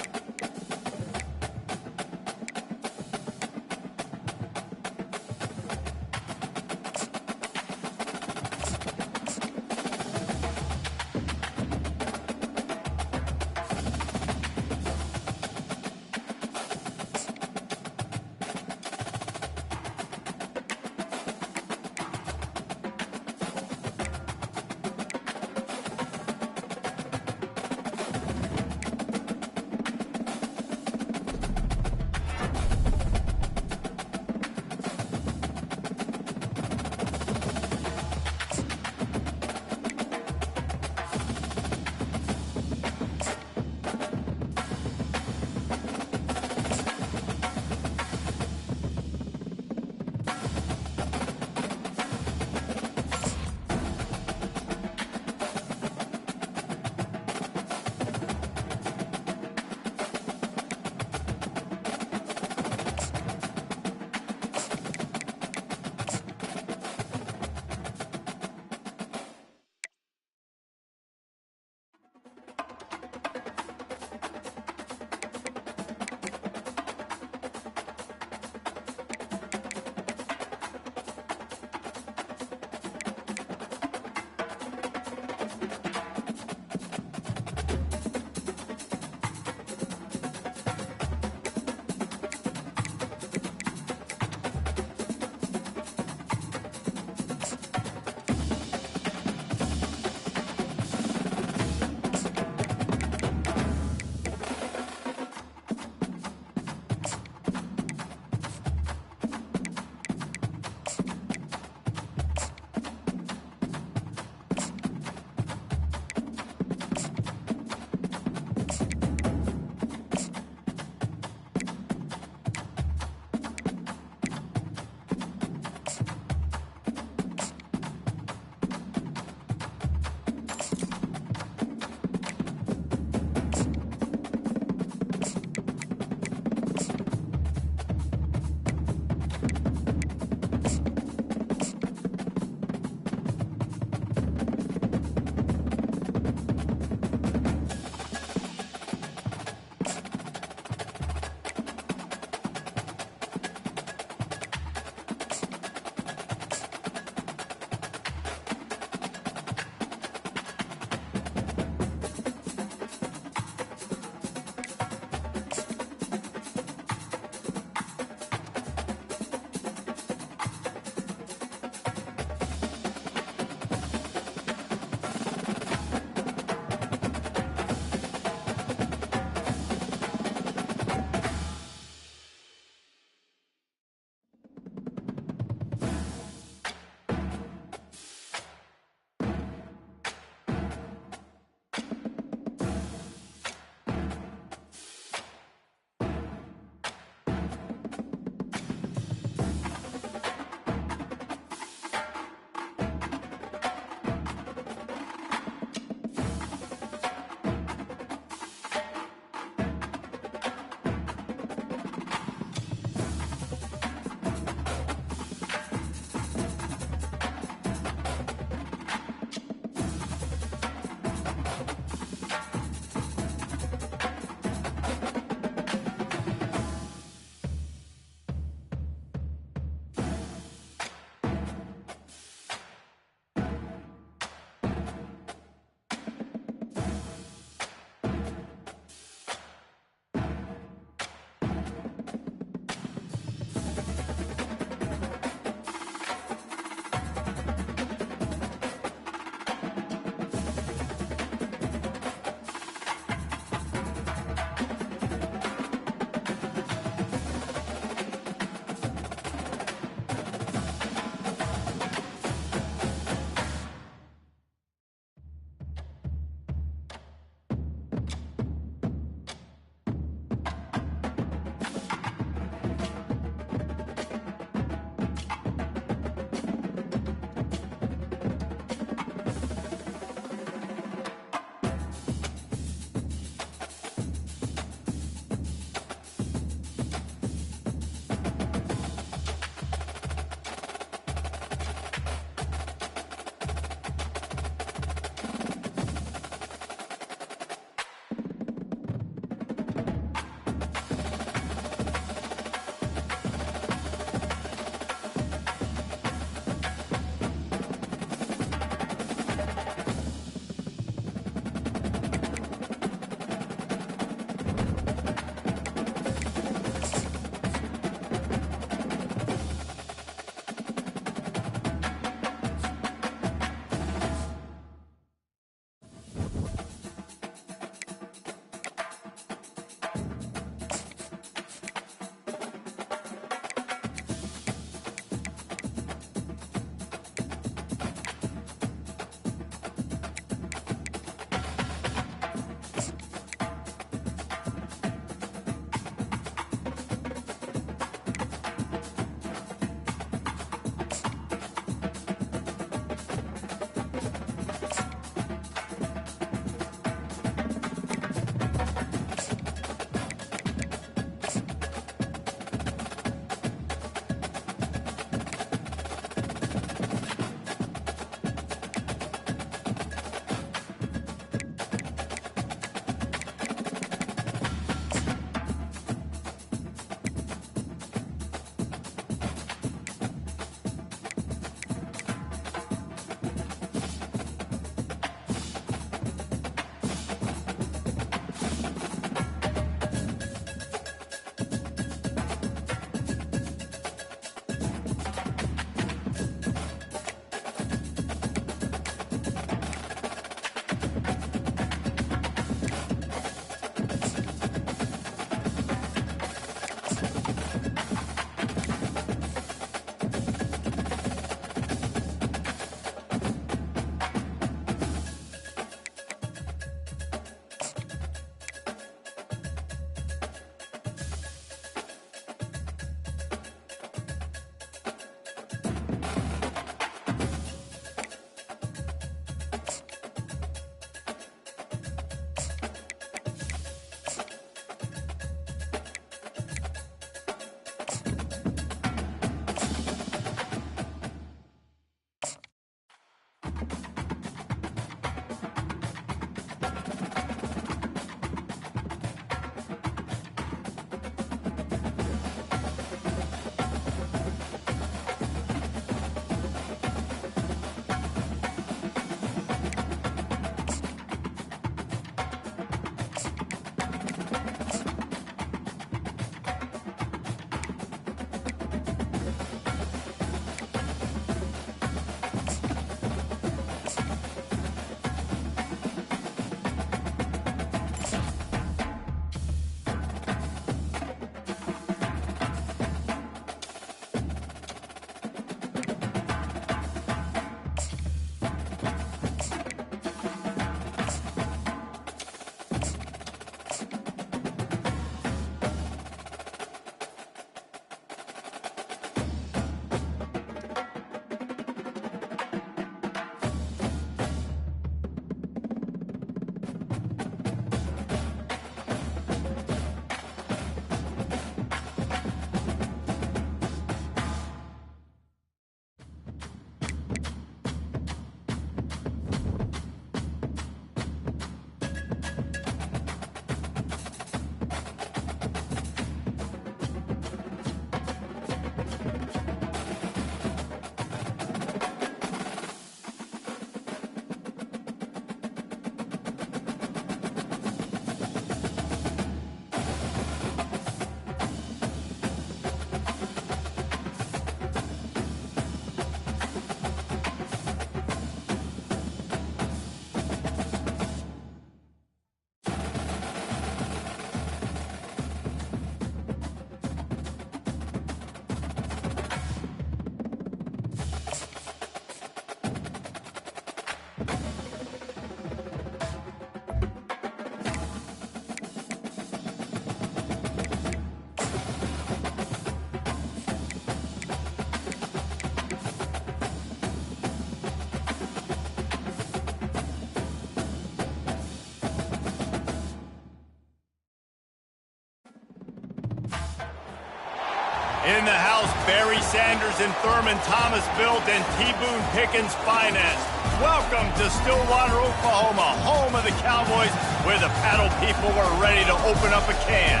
In the house, Barry Sanders and Thurman Thomas built and T. Boone Pickens finest. Welcome to Stillwater, Oklahoma, home of the Cowboys, where the paddle people are ready to open up a can.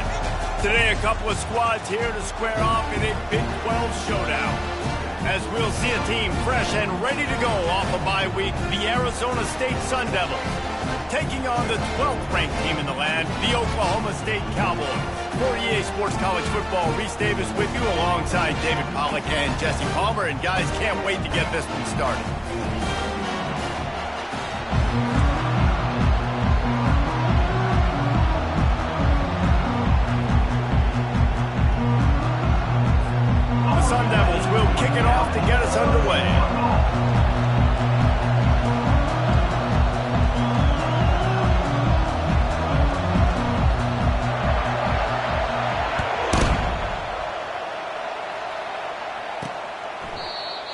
Today, a couple of squads here to square off in a Big 12 showdown. As we'll see a team fresh and ready to go off a bye week, the Arizona State Sun Devils, taking on the 12th-ranked team in the land, the Oklahoma State Cowboys. For EA Sports College Football, Reese Davis with you alongside David Pollack and Jesse Palmer. And guys, can't wait to get this one started. The Sun Devils will kick it off to get us underway.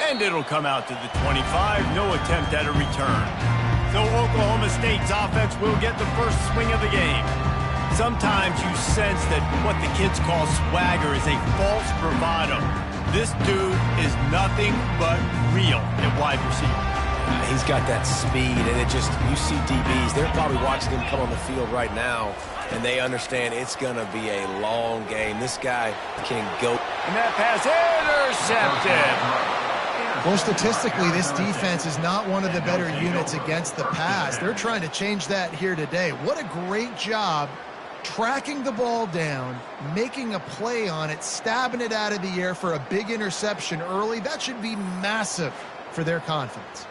And it'll come out to the 25, no attempt at a return. So Oklahoma State's offense will get the first swing of the game. Sometimes you sense that what the kids call swagger is a false bravado. This dude is nothing but real at wide receiver. He's got that speed, and it just, you see DBs, they're probably watching him come on the field right now, and they understand it's going to be a long game. This guy can go. And that pass intercepted. Well, statistically, this defense is not one of the better units against the pass. They're trying to change that here today. What a great job tracking the ball down, making a play on it, stabbing it out of the air for a big interception early. That should be massive for their confidence.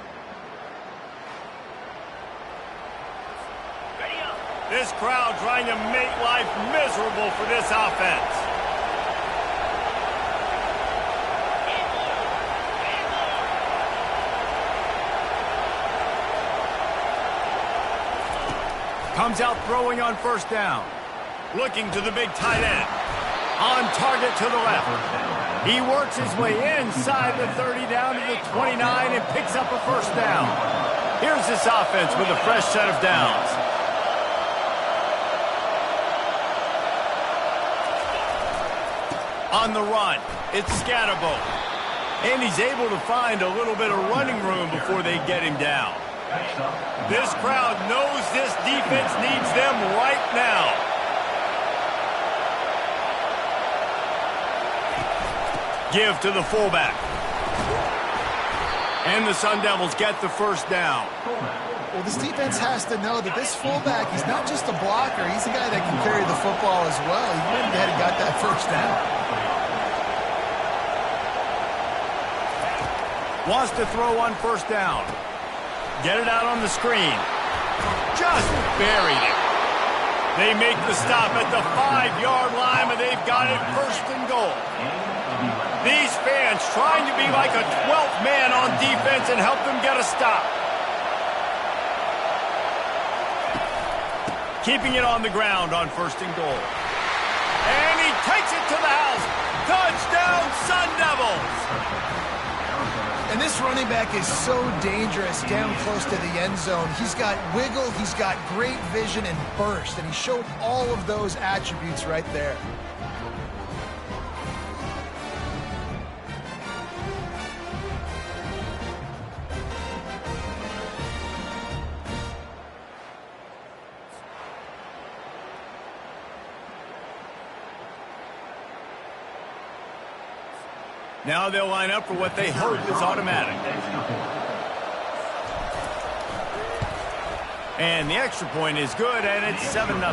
This crowd trying to make life miserable for this offense. Comes out throwing on first down. Looking to the big tight end. On target to the left. He works his way inside the 30 down to the 29 and picks up a first down. Here's this offense with a fresh set of downs. On the run, it's Scatterbo. And he's able to find a little bit of running room before they get him down. This crowd knows this defense needs them right now. Give to the fullback. And the Sun Devils get the first down. Well, this defense has to know that this fullback, he's not just a blocker. He's a guy that can carry the football as well. He went ahead and got that first down. Wants to throw on first down. Get it out on the screen. Just buried it. They make the stop at the 5-yard line, and they've got it first and goal. These fans trying to be like a 12th man on defense and help them get a stop. Keeping it on the ground on first and goal. And he takes it to the house. Touchdown, Sun Devils! And this running back is so dangerous down close to the end zone. He's got wiggle, he's got great vision and burst, and he showed all of those attributes right there. Now they'll line up for what they hope is automatic. And the extra point is good, and it's 7-0.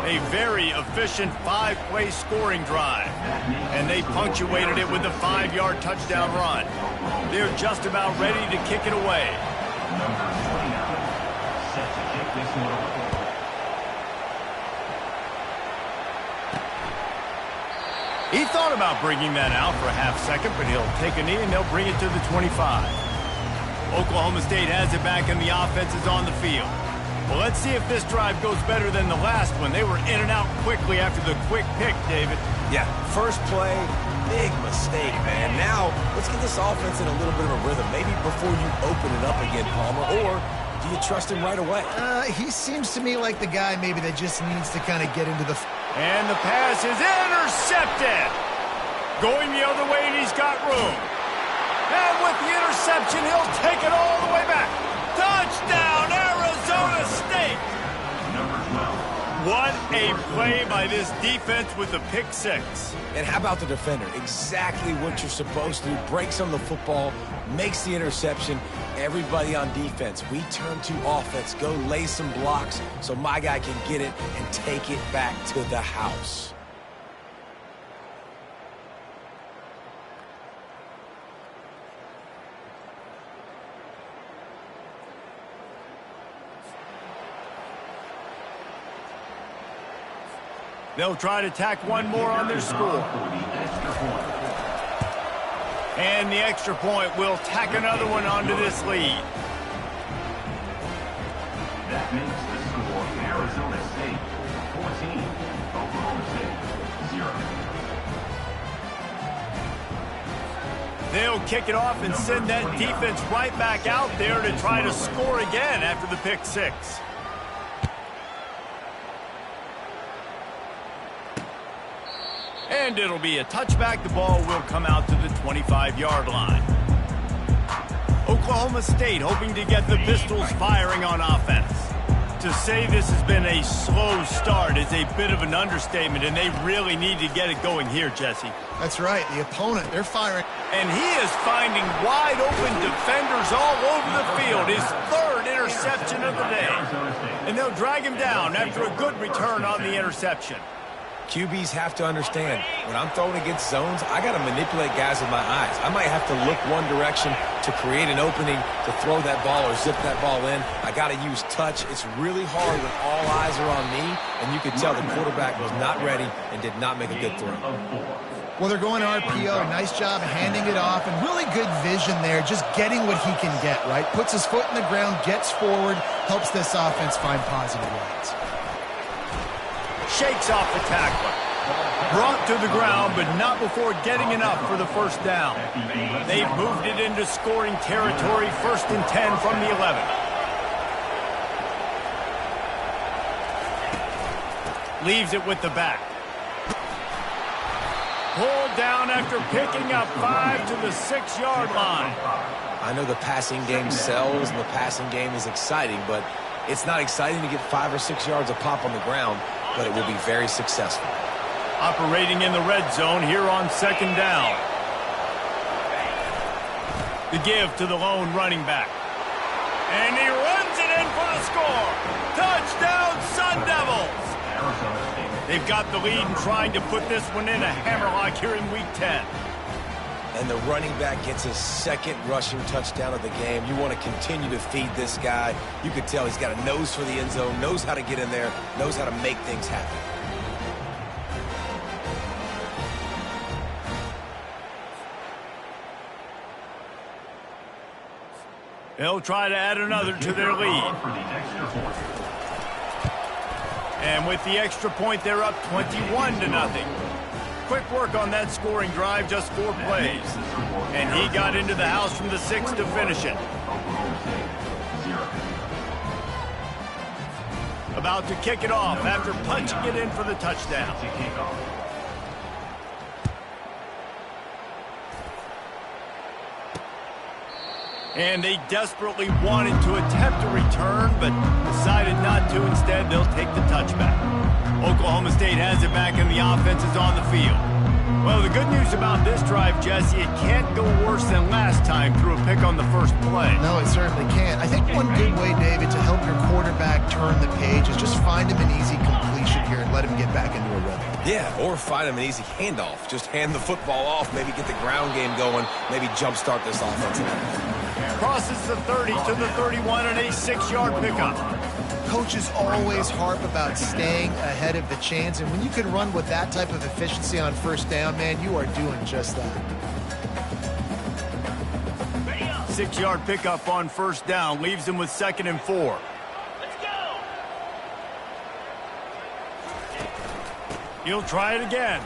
A very efficient 5-play scoring drive. And they punctuated it with a 5-yard touchdown run. They're just about ready to kick it away. Number 29, set to kick this one away. He thought about bringing that out for a half second, but he'll take a knee and they'll bring it to the 25. Oklahoma State has it back and the offense is on the field. Well, let's see if this drive goes better than the last one. They were in and out quickly after the quick pick, David. Yeah, first play, big mistake, man. Now, let's get this offense in a little bit of a rhythm. Maybe before you open it up again, Palmer, or do you trust him right away? He seems to me like the guy maybe that just needs to kind of get into the... And the pass is intercepted. Going the other way, and he's got room. And with the interception, he'll take it all the way back. Touchdown, Arizona State! Number 12. What a play by this defense with the pick six. And how about the defender? Exactly what you're supposed to do. Breaks on the football, makes the interception. Everybody on defense, we turn to offense. Go lay some blocks so my guy can get it and take it back to the house. They'll try to tack one more on their score. And the extra point will tack another one onto this lead. That makes the score Arizona State 14, Oklahoma State 0. They'll kick it off and send that defense right back out there to try to score again after the pick six. And it'll be a touchback. The ball will come out to the 25-yard line. Oklahoma State hoping to get the Pistols firing on offense. To say this has been a slow start is a bit of an understatement, and they really need to get it going here, Jesse. That's right. The opponent, they're firing. And he is finding wide-open defenders all over the field. His third interception of the day. And they'll drag him down after a good return on the interception. QBs have to understand, when I'm throwing against zones, I got to manipulate guys with my eyes. I might have to look one direction to create an opening to throw that ball or zip that ball in. I got to use touch. It's really hard when all eyes are on me, and you could tell the quarterback was not ready and did not make a good throw. Well, they're going RPO. Nice job handing it off, and really good vision there, just getting what he can get, right? Puts his foot in the ground, gets forward, helps this offense find positive yards. Shakes off the tackler. Brought to the ground, but not before getting enough for the first down. They've moved it into scoring territory, 1st and 10 from the 11. Leaves it with the back. Pulled down after picking up 5 to the 6-yard line. I know the passing game sells and the passing game is exciting, but it's not exciting to get 5 or 6 yards a pop on the ground, but it will be very successful. Operating in the red zone here on 2nd down. The give to the lone running back. And he runs it in for the score. Touchdown, Sun Devils! They've got the lead and trying to put this one in a hammerlock here in Week 10. And the running back gets his 2nd rushing touchdown of the game. You want to continue to feed this guy. You could tell he's got a nose for the end zone, knows how to get in there, knows how to make things happen. They'll try to add another to their lead. And with the extra point, they're up 21-0. Quick work on that scoring drive, just 4 plays. And he got into the house from the 6 to finish it. About to kick it off after punching it in for the touchdown. And they desperately wanted to attempt a return, but decided not to. Instead, they'll take the touchback. Oklahoma State has it back, and the offense is on the field. Well, the good news about this drive, Jesse, it can't go worse than last time through a pick on the first play. No, it certainly can't. I think one good way, David, to help your quarterback turn the page is just find him an easy completion here and let him get back into a rhythm. Yeah, or find him an easy handoff. Just hand the football off, maybe get the ground game going, maybe jumpstart this offense. Crosses the 30 to the 31 and a 6-yard pickup. Coaches always harp about staying ahead of the chains, and when you can run with that type of efficiency on first down, man, you are doing just that. 6-yard pickup on first down leaves them with 2nd and 4. Let's go! He'll try it again.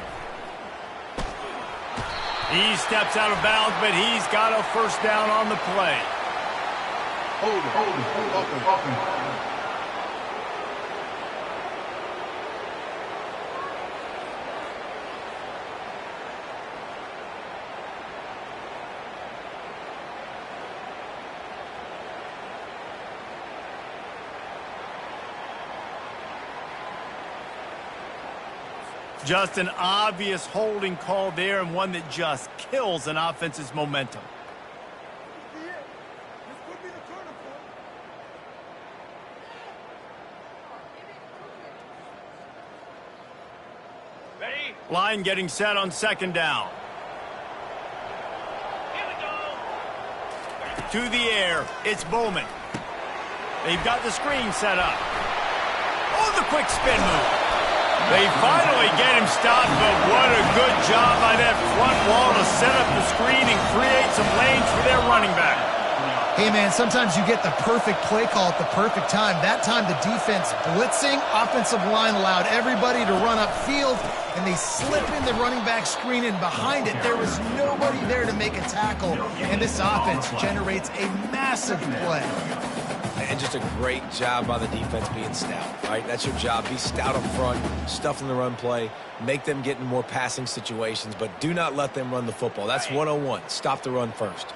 He steps out of bounds, but he's got a first down on the play. Just an obvious holding call there, and one that just kills an offense's momentum. Ready? Line getting set on second down. Here we go. To the air, it's Bowman. They've got the screen set up. Oh, the quick spin move. They finally get him stopped, but what a good job by that front wall to set up the screen and create some lanes for their running back. Hey, man, sometimes you get the perfect play call at the perfect time. That time the defense blitzing, offensive line allowed everybody to run upfield, and they slip in the running back screen, and behind it there was nobody there to make a tackle, and this offense generates a massive play. And just a great job by the defense being stout, right? That's your job. Be stout up front, stuff in the run play, make them get in more passing situations, but do not let them run the football. That's 101. Stop the run first.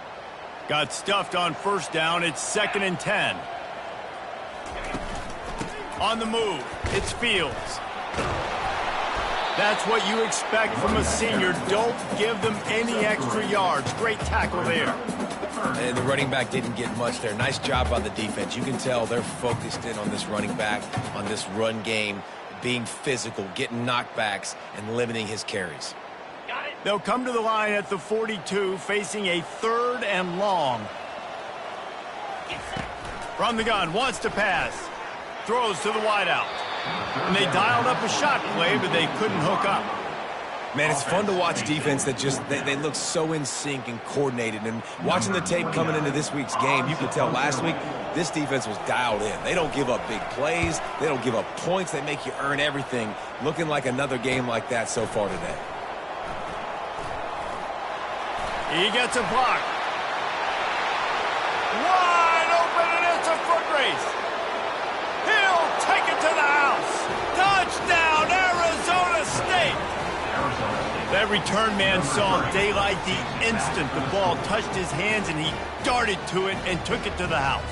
Got stuffed on first down. It's 2nd and 10. On the move, it's Fields. That's what you expect from a senior. Don't give them any extra yards. Great tackle there. And the running back didn't get much there. Nice job by the defense. You can tell they're focused in on this running back, on this run game, being physical, getting knockbacks, and limiting his carries. Got it. They'll come to the line at the 42, facing a 3rd and long. From the gun, wants to pass. Throws to the wideout. And they dialed up a shot play, but they couldn't hook up. Man, it's fun to watch defense that just, they look so in sync and coordinated. And watching the tape coming into this week's game, you could tell last week this defense was dialed in. They don't give up big plays. They don't give up points. They make you earn everything. Looking like another game like that so far today. He gets a block. Wide open, and it's a foot race. He'll take it to the house. Touchdown, Arizona State. That return man saw daylight the instant the ball touched his hands, and he darted to it and took it to the house.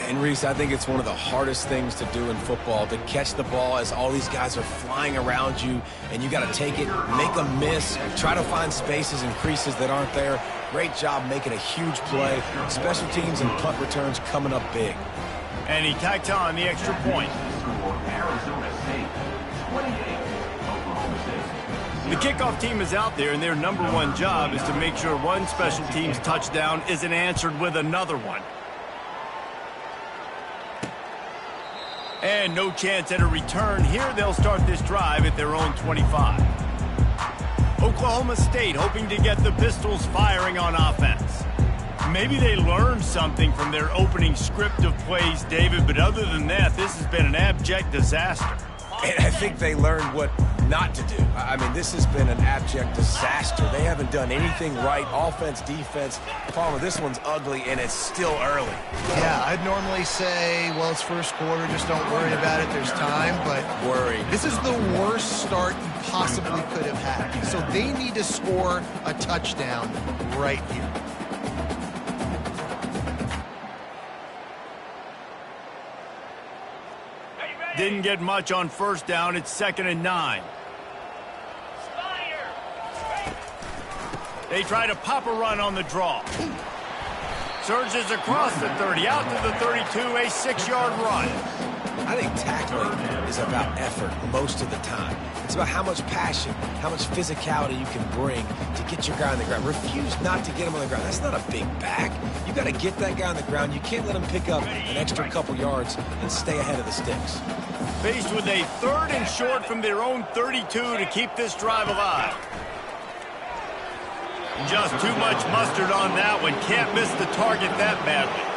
And Reese, I think it's one of the hardest things to do in football, to catch the ball as all these guys are flying around you, and you got to take it, make them miss, try to find spaces and creases that aren't there. Great job making a huge play. Special teams and punt returns coming up big. And he tacked on the extra point. Arizona State 28, Oklahoma State. The kickoff team is out there, and their #1 job is to make sure one special teams touchdown isn't answered with another one. And no chance at a return. Here they'll start this drive at their own 25. Oklahoma State hoping to get the Pistols firing on offense. Maybe they learned something from their opening script of plays, David, but other than that, this has been an abject disaster. And I think they learned what not to do. I mean, this has been an abject disaster. They haven't done anything right. Offense, defense. Palmer, this one's ugly, and it's still early. Yeah, I'd normally say, well, it's first quarter, just don't worry about it, there's time, but Worry. this is the worst start you possibly could have had. So they need to score a touchdown right here. Didn't get much on first down. It's 2nd and 9. Spire. They try to pop a run on the draw. Surges across the 30, out to the 32, a 6-yard run. I think tackling is about effort most of the time. It's about how much passion, how much physicality you can bring to get your guy on the ground. Refuse not to get him on the ground. That's not a big back. You got to get that guy on the ground. You can't let him pick up an extra couple yards and stay ahead of the sticks. Faced with a 3rd and short from their own 32 to keep this drive alive. Just too much mustard on that one. Can't miss the target that badly.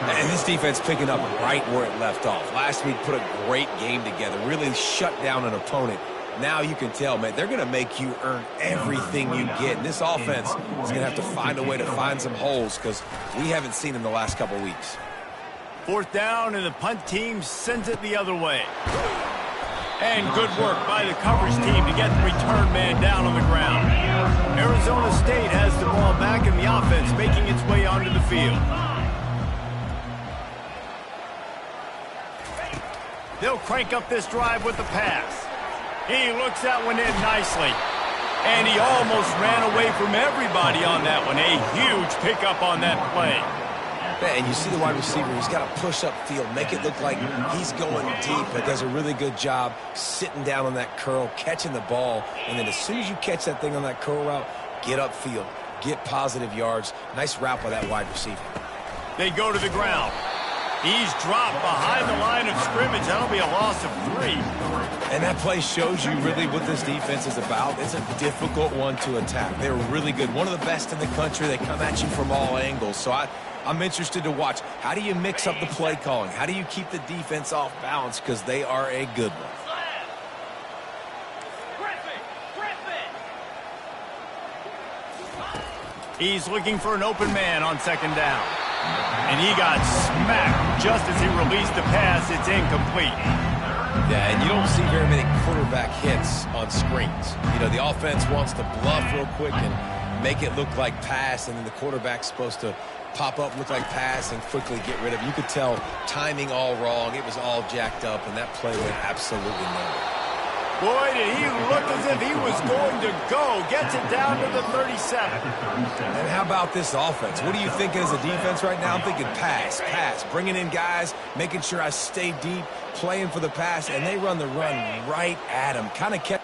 And this defense picking up right where it left off. Last week put a great game together, really shut down an opponent. Now you can tell, man, they're going to make you earn everything you get. And this offense is going to have to find a way to find some holes because we haven't seen them the last couple weeks. 4th down, and the punt team sends it the other way. And good work by the coverage team to get the return man down on the ground. Arizona State has the ball back in the offense, making its way onto the field. They'll crank up this drive with the pass. He looks that one in nicely. And he almost ran away from everybody on that one. A huge pickup on that play. Yeah, and you see the wide receiver, he's got to push up field, make it look like he's going deep, but does a really good job sitting down on that curl, catching the ball, and then as soon as you catch that thing on that curl route, get upfield, get positive yards. Nice route by that wide receiver. They go to the ground. He's dropped behind the line of scrimmage. That'll be a loss of 3. And that play shows you really what this defense is about. It's a difficult one to attack. They're really good. One of the best in the country. They come at you from all angles. So I'm interested to watch. How do you mix up the play calling? How do you keep the defense off balance? Because they are a good one. He's looking for an open man on second down. And he got smacked just as he released the pass. It's incomplete. Yeah, and you don't see very many quarterback hits on screens. You know, the offense wants to bluff real quick and make it look like pass, and then the quarterback's supposed to pop up, look like pass, and quickly get rid of it. You could tell timing all wrong. It was all jacked up, and that play went absolutely nowhere. Boy, did he look as if he was going to go. Gets it down to the 37. And how about this offense? What are you thinking as a defense right now? I'm thinking pass, bringing in guys, making sure I stay deep, playing for the pass, and they run the run right at him. Kind of kept...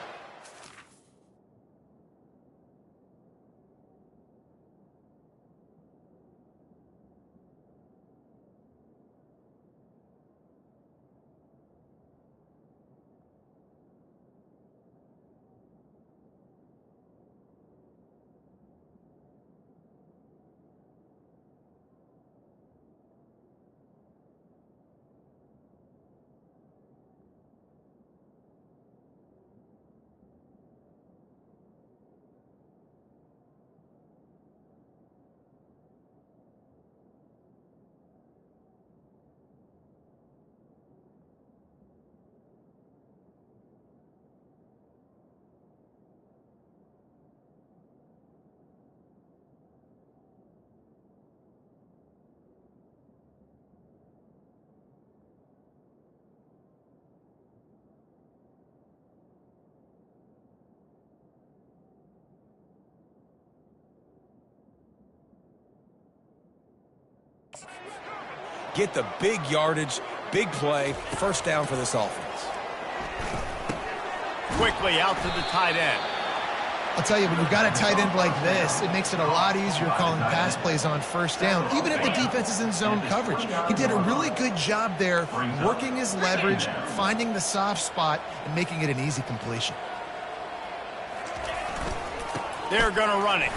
Get the big yardage, big play, first down for this offense. Quickly out to the tight end. I'll tell you, when you've got a tight end like this, it makes it a lot easier calling pass plays on first down, even if the defense is in zone coverage. He did a really good job there, working his leverage, finding the soft spot, and making it an easy completion. They're going to run it.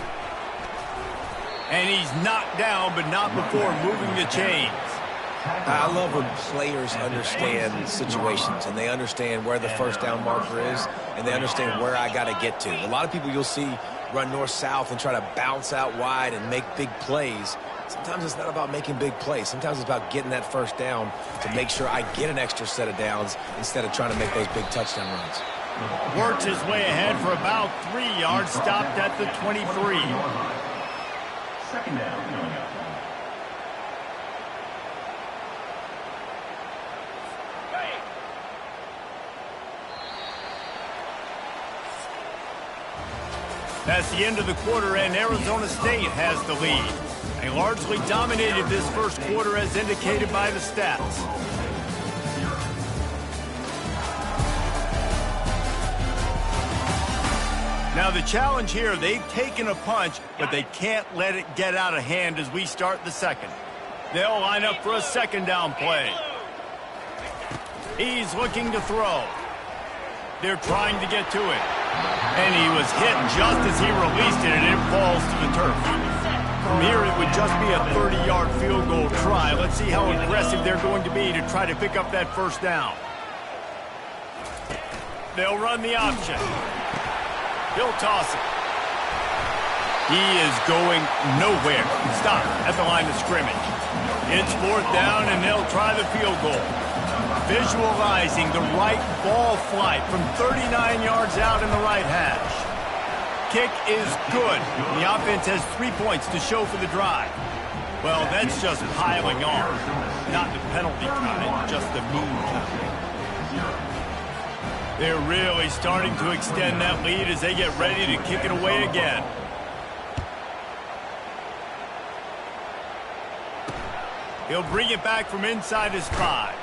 And he's knocked down, but not before moving the chains. I love when players understand situations and they understand where the first down marker is and they understand where I got to get to. A lot of people you'll see run north-south and try to bounce out wide and make big plays. Sometimes it's not about making big plays. Sometimes it's about getting that first down to make sure I get an extra set of downs instead of trying to make those big touchdown runs. Works his way ahead for about 3 yards, stopped at the 23. Second down coming up. That's the end of the quarter, and Arizona State has the lead. They largely dominated this first quarter as indicated by the stats. Now the challenge here, they've taken a punch, but they can't let it get out of hand as we start the second. They'll line up for a second down play. He's looking to throw. They're trying to get to it. And he was hit just as he released it, and it falls to the turf. From here, it would just be a 30-yard field goal try. Let's see how aggressive they're going to be to try to pick up that first down. They'll run the option. He'll toss it. He is going nowhere. Stop at the line of scrimmage. It's fourth down, and they'll try the field goal. Visualizing the right ball flight from 39 yards out in the right hash. Kick is good. The offense has 3 points to show for the drive. Well, that's just piling on. Not the penalty kind, just the mean kind. They're really starting to extend that lead as they get ready to kick it away again. He'll bring it back from inside his 5.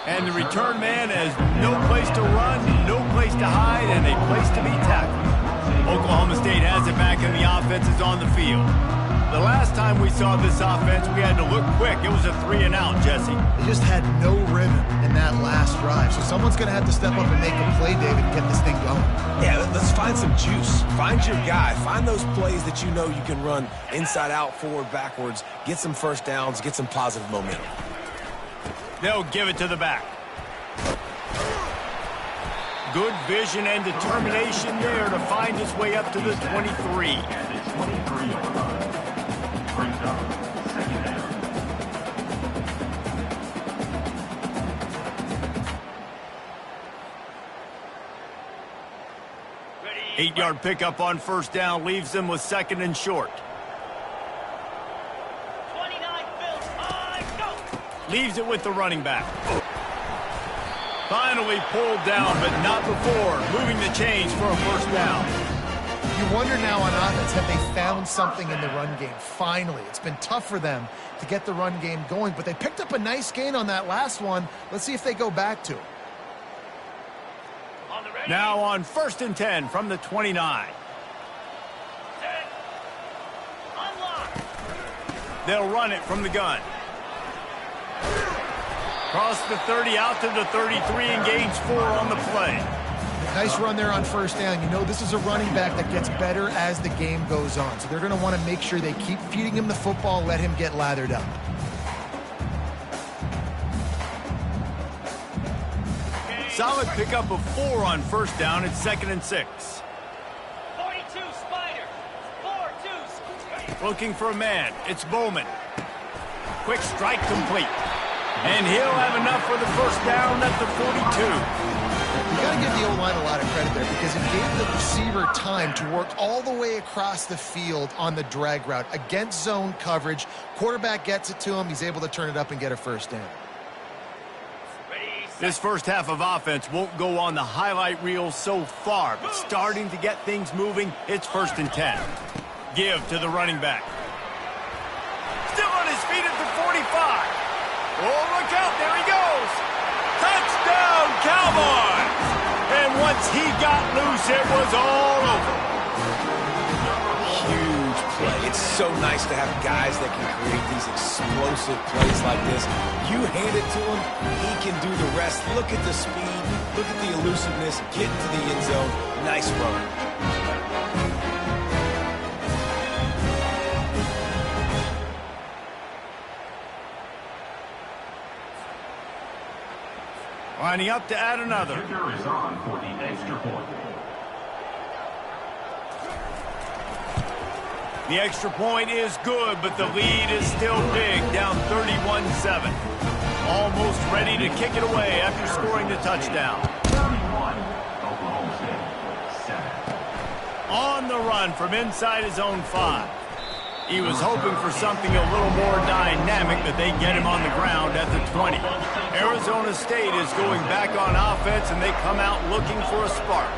And the return man has no place to run, no place to hide, and a place to be tackled. Oklahoma State has it back, and the offense is on the field. The last time we saw this offense, we had to look quick. It was a 3-and-out, Jesse. They just had no rhythm in that last drive. So someone's going to have to step up and make a play, David, and get this thing going. Yeah, let's find some juice. Find your guy. Find those plays that you know you can run inside out, forward, backwards. Get some first downs. Get some positive momentum. They'll give it to the back. Good vision and determination there to find his way up to the 23. And it's 23-yard line. Brings up second down. 8-yard pickup on first down leaves them with 2nd and short. 29 Bills. Go. Leaves it with the running back. Finally pulled down, but not before moving the chains for a first down. You wonder now on offense, have they found something in the run game? Finally, it's been tough for them to get the run game going, but they picked up a nice gain on that last one. Let's see if they go back to it. On the ready. Now on 1st and 10 from the 29. Set. Unlock. They'll run it from the gun. Cross the 30 out to the 33 and gains 4 on the play. Nice run there on first down. You know this is a running back that gets better as the game goes on. So they're going to want to make sure they keep feeding him the football, let him get lathered up. Solid pickup of 4 on first down. It's 2nd and 6. 42 Spider. 4-2. Looking for a man. It's Bowman. Quick strike complete. And he'll have enough for the first down at the 42. You got to give the O-line a lot of credit there because it gave the receiver time to work all the way across the field on the drag route against zone coverage. Quarterback gets it to him. He's able to turn it up and get a first down. Ready. This first half of offense won't go on the highlight reel so far, but starting to get things moving, it's 1st and 10. Give to the running back. Still on his feet at the 45. Oh, look out, there he goes. Touchdown, Cowboys! And once he got loose, it was all over. Huge play. It's so nice to have guys that can create these explosive plays like this. You hand it to him, he can do the rest. Look at the speed. Look at the elusiveness. Get into the end zone. Nice run. Lining up to add another. Kicker is on for the extra point. The extra point is good, but the lead is still big, down 31-7. Almost ready to kick it away after scoring the touchdown. 31, Oklahoma State, 7. On the run from inside his own 5. He was hoping for something a little more dynamic, but they get him on the ground at the 20. Arizona State is going back on offense, and they come out looking for a spark.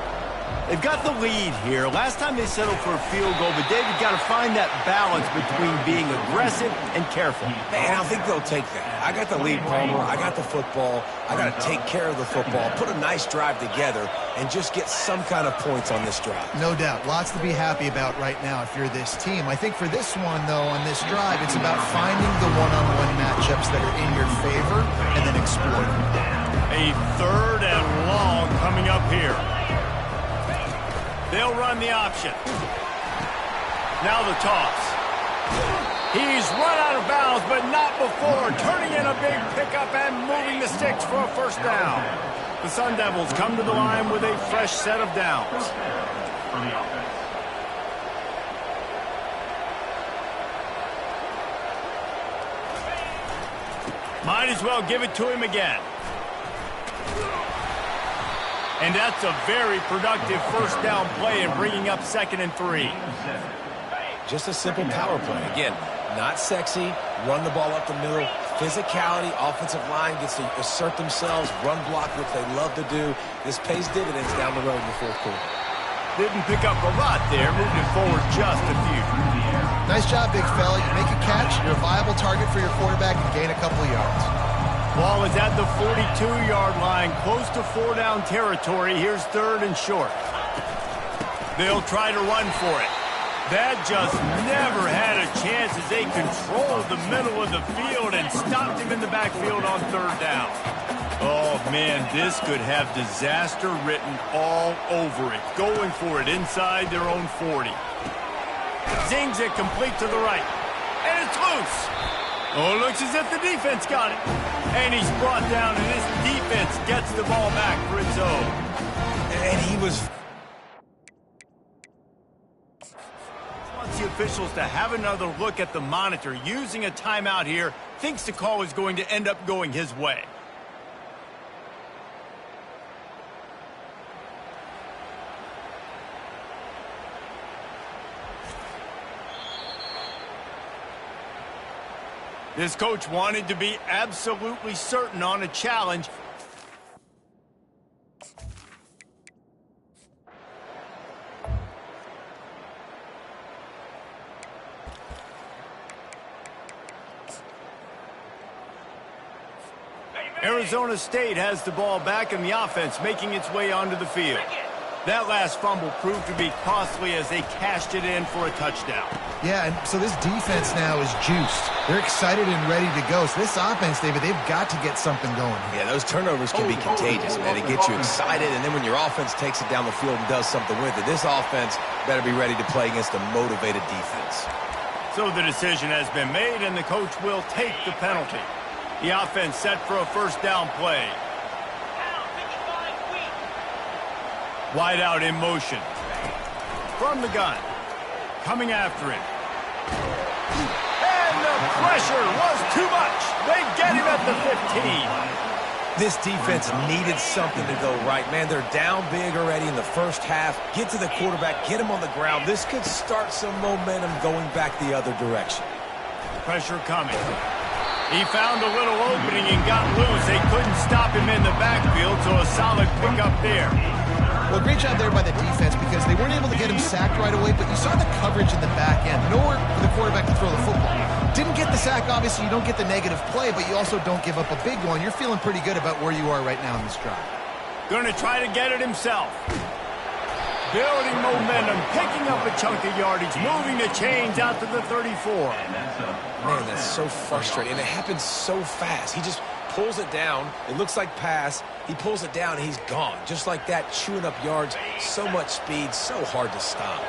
They've got the lead here. Last time they settled for a field goal, but David got to find that balance between being aggressive and careful. Man, I think they'll take that. I got the lead, Palmer. I got the football. I got to take care of the football, put a nice drive together, and just get some kind of points on this drive. No doubt. Lots to be happy about right now if you're this team. I think for this one, though, on this drive, it's about finding the one-on-one matchups that are in your favor and then exploiting them. A 3rd and long coming up here. They'll run the option. Now the toss. He's run out of bounds, but not before turning in a big pickup and moving the sticks for a first down. The Sun Devils come to the line with a fresh set of downs. For the offense. Might as well give it to him again. And that's a very productive first down play in bringing up 2nd and 3. Just a simple power play. Again, not sexy. Run the ball up the middle. Physicality, offensive line gets to assert themselves, run block, which they love to do. This pays dividends down the road in the fourth quarter. Didn't pick up a lot there, moved it forward just a few. Nice job, big fella. You make a catch, you're a viable target for your quarterback, and gain a couple of yards. Ball is at the 42-yard line, close to 4-down territory. Here's 3rd and short. They'll try to run for it. That just never had a chance as they controlled the middle of the field and stopped him in the backfield on 3rd down. Oh, man, this could have disaster written all over it. Going for it inside their own 40. Zings it complete to the right. And it's loose. Oh, it looks as if the defense got it. And he's brought down, and this defense gets the ball back for its own. And he was... Wants the officials to have another look at the monitor. Using a timeout here, thinks the call is going to end up going his way. This coach wanted to be absolutely certain on a challenge. Arizona State has the ball back in the offense, making its way onto the field. That last fumble proved to be costly as they cashed it in for a touchdown. Yeah, and so this defense now is juiced. They're excited and ready to go. So this offense, David, they've got to get something going. Yeah, those turnovers can be contagious, man. It gets you excited, and then when your offense takes it down the field and does something with it, this offense better be ready to play against a motivated defense. So the decision has been made, and the coach will take the penalty. The offense set for a 1st down play. Wide out in motion. From the gun. Coming after him. And the pressure was too much. They get him at the 15. This defense needed something to go right. Man, they're down big already in the first half. Get to the quarterback, get him on the ground. This could start some momentum going back the other direction. Pressure coming. He found a little opening and got loose. They couldn't stop him in the backfield, so a solid pickup there. Well, great job there by the defense because they weren't able to get him sacked right away, but you saw the coverage in the back end. Nowhere for the quarterback to throw the football. Didn't get the sack, obviously. You don't get the negative play, but you also don't give up a big one. You're feeling pretty good about where you are right now in this drive. Going to try to get it himself. Building momentum, picking up a chunk of yardage, moving the chains out to the 34. Man, that's so frustrating. And it happens so fast. He just pulls it down. It looks like pass. He pulls it down, and he's gone. Just like that, chewing up yards. So much speed, so hard to stop.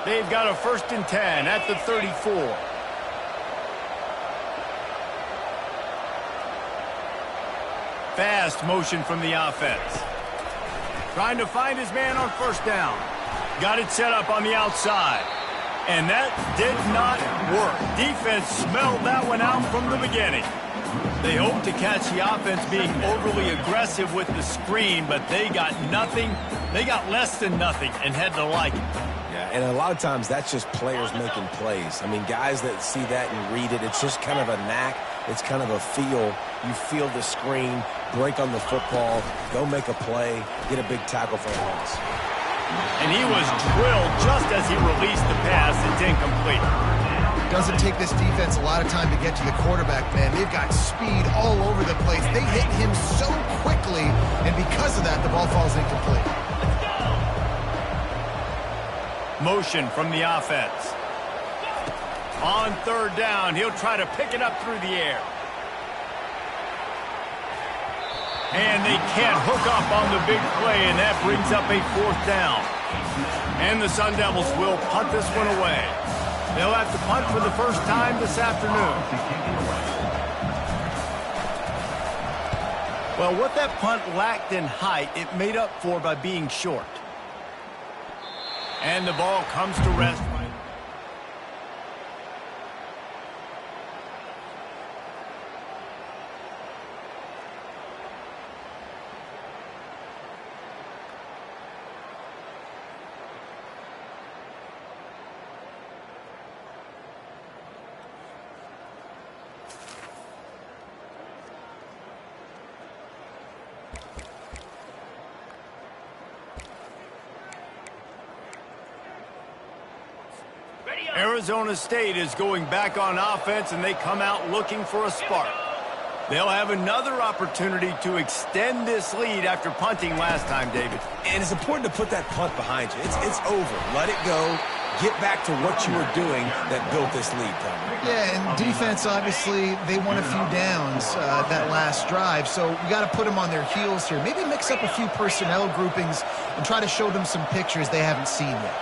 They've got a 1st and 10 at the 34. Fast motion from the offense. Trying to find his man on 1st down. Got it set up on the outside. And that did not work. Defense smelled that one out from the beginning. They hoped to catch the offense being overly aggressive with the screen, but they got nothing. They got less than nothing and had to like it. Yeah, and a lot of times that's just players making plays. I mean, guys that see that and read it, it's just kind of a knack. It's kind of a feel. You feel the screen, break on the football, go make a play, get a big tackle for a loss. And he was drilled just as he released the pass. It's incomplete. Doesn't take this defense a lot of time to get to the quarterback, man. They've got speed all over the place. They hit him so quickly, and because of that, the ball falls incomplete. Motion from the offense. On 3rd down, he'll try to pick it up through the air. And they can't hook up on the big play, and that brings up a 4th down. And the Sun Devils will punt this one away. They'll have to punt for the first time this afternoon. Well, what that punt lacked in height, it made up for by being short. And the ball comes to rest. Arizona State is going back on offense, and they come out looking for a spark. They'll have another opportunity to extend this lead after punting last time, David. And it's important to put that punt behind you. It's over. Let it go. Get back to what you were doing that built this lead, Tom. Yeah, and defense, obviously, they won a few downs that last drive, so we got to put them on their heels here. Maybe mix up a few personnel groupings and try to show them some pictures they haven't seen yet.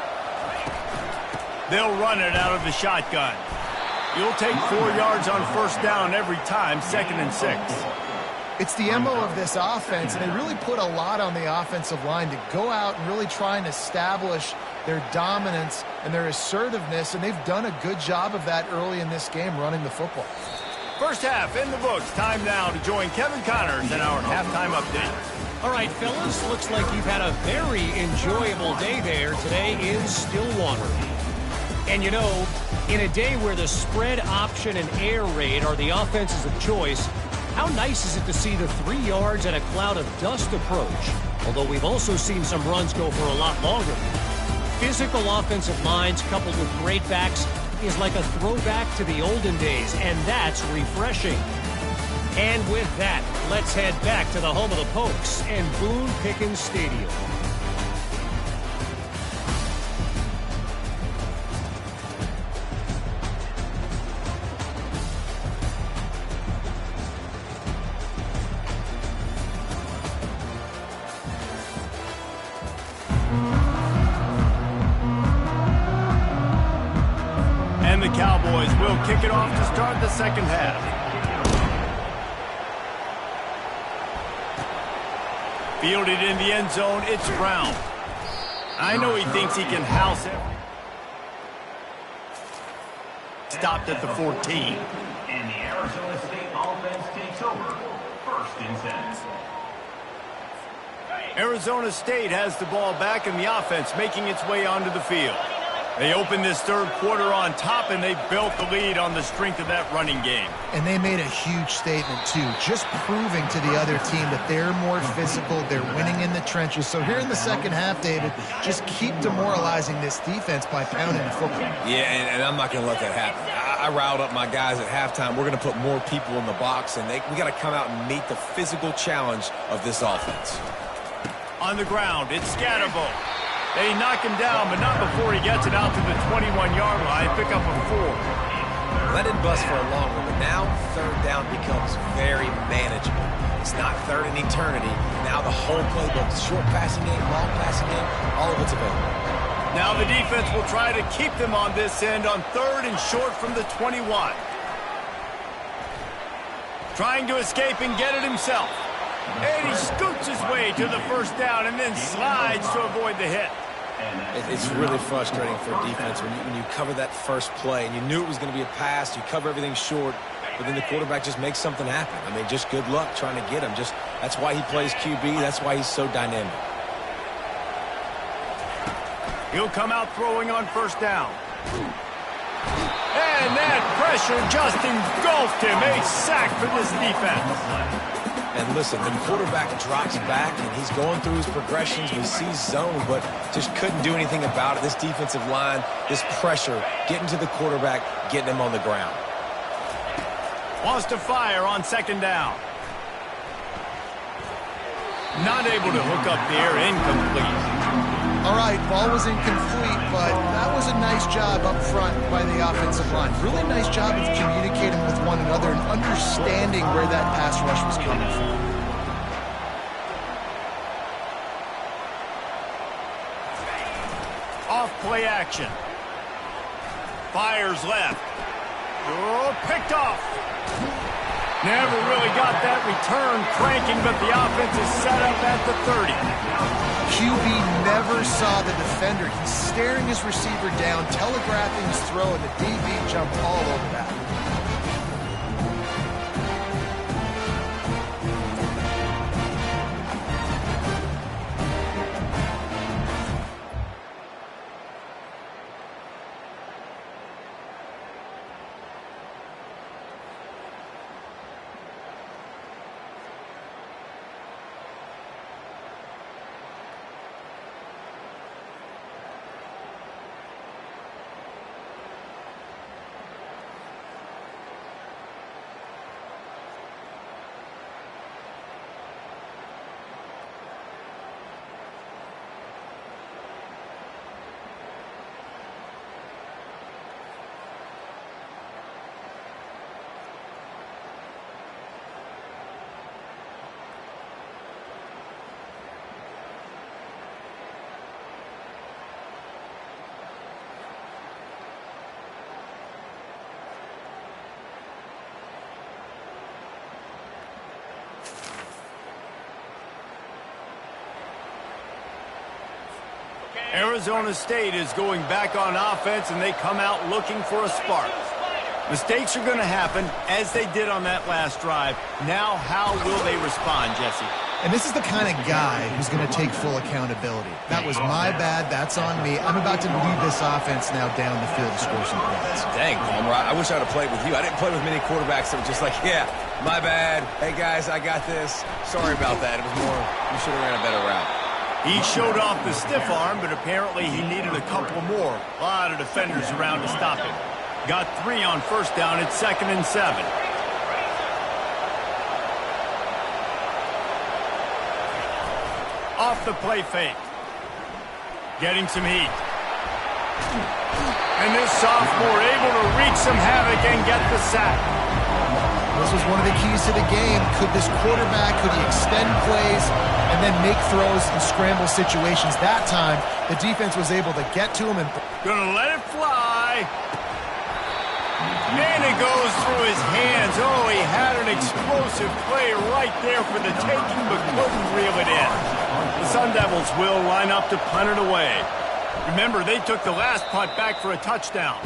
They'll run it out of the shotgun. You'll take 4 yards on first down every time, 2nd and 6. It's the MO of this offense, and they really put a lot on the offensive line to go out and really try and establish their dominance and their assertiveness, and they've done a good job of that early in this game running the football. First half in the books. Time now to join Kevin Connors in our halftime update. All right, fellas, looks like you've had a very enjoyable day there today in Stillwater. And you know, in a day where the spread option and air raid are the offenses of choice, how nice is it to see the 3 yards and a cloud of dust approach? Although we've also seen some runs go for a lot longer. Physical offensive lines coupled with great backs is like a throwback to the olden days, and that's refreshing. And with that, let's head back to the home of the Pokes and Boone Pickens Stadium. The Cowboys will kick it off to start the second half. Fielded in the end zone, it's Brown. I know he thinks he can house it. Stopped at the 14. And the Arizona State offense takes over. 1st and 10. Arizona State has the ball back, and the offense making its way onto the field. They opened this third quarter on top, and they built the lead on the strength of that running game. And they made a huge statement, too, just proving to the other team that they're more physical, they're winning in the trenches. So here in the second half, David, just keep demoralizing this defense by pounding the football. Yeah, and I'm not going to let that happen. I riled up my guys at halftime. We're going to put more people in the box, and we got to come out and meet the physical challenge of this offense. On the ground, it's Scatterbo. They knock him down, but not before he gets it out to the 21-yard line. Pick up a 4. Let it bust for a long one, but now third down becomes very manageable. It's not third in eternity. Now the whole playbook, short passing game, long passing game, all of it's available. Now the defense will try to keep them on this end on 3rd and short from the 21. Trying to escape and get it himself. And he scoots his way to the first down and then slides to avoid the hit. It's really frustrating for defense when you cover that first play and you knew it was going to be a pass, you cover everything short, but then the quarterback just makes something happen. I mean, just good luck trying to get him. That's why he plays QB. That's why he's so dynamic. He'll come out throwing on first down. And that pressure just engulfed him. A sack for this defense. And listen, the quarterback drops back, and he's going through his progressions. We see zone, but just couldn't do anything about it. This defensive line, this pressure, getting to the quarterback, getting him on the ground. Wants to fire on 2nd down. Not able to hook up there, incomplete. All right, ball was incomplete, but that was a nice job up front by the offensive line. Really nice job of communicating with one another and understanding where that pass rush was coming from. Off play action. Fires left. Oh, picked off. Never really got that return cranking, but the offense is set up at the 30. QB never saw the defender. He's staring his receiver down, telegraphing his throw, and the DB jumped all over that. Arizona State is going back on offense, and they come out looking for a spark. Mistakes are going to happen, as they did on that last drive. Now, how will they respond, Jesse? And this is the kind of guy who's going to take full accountability. That was my bad. That's on me. I'm about to lead this offense now down the field to score some points. Dang, Palmer, I wish I would have played with you. I didn't play with many quarterbacks that were just like, yeah, my bad. Hey, guys, I got this. Sorry about that. It was more, you should have ran a better route. He showed off the stiff arm, but apparently he needed a couple more. A lot of defenders around to stop him. Got 3 on first down. It's 2nd and 7. Off the play fake. Getting some heat. And this sophomore able to wreak some havoc and get the sack. This was one of the keys to the game. Could this quarterback, could he extend plays and then make throws in scramble situations? That time, the defense was able to get to him and... Gonna let it fly. And it goes through his hands. Oh, he had an explosive play right there for the taking, but couldn't reel it in. The Sun Devils will line up to punt it away. Remember, they took the last punt back for a touchdown.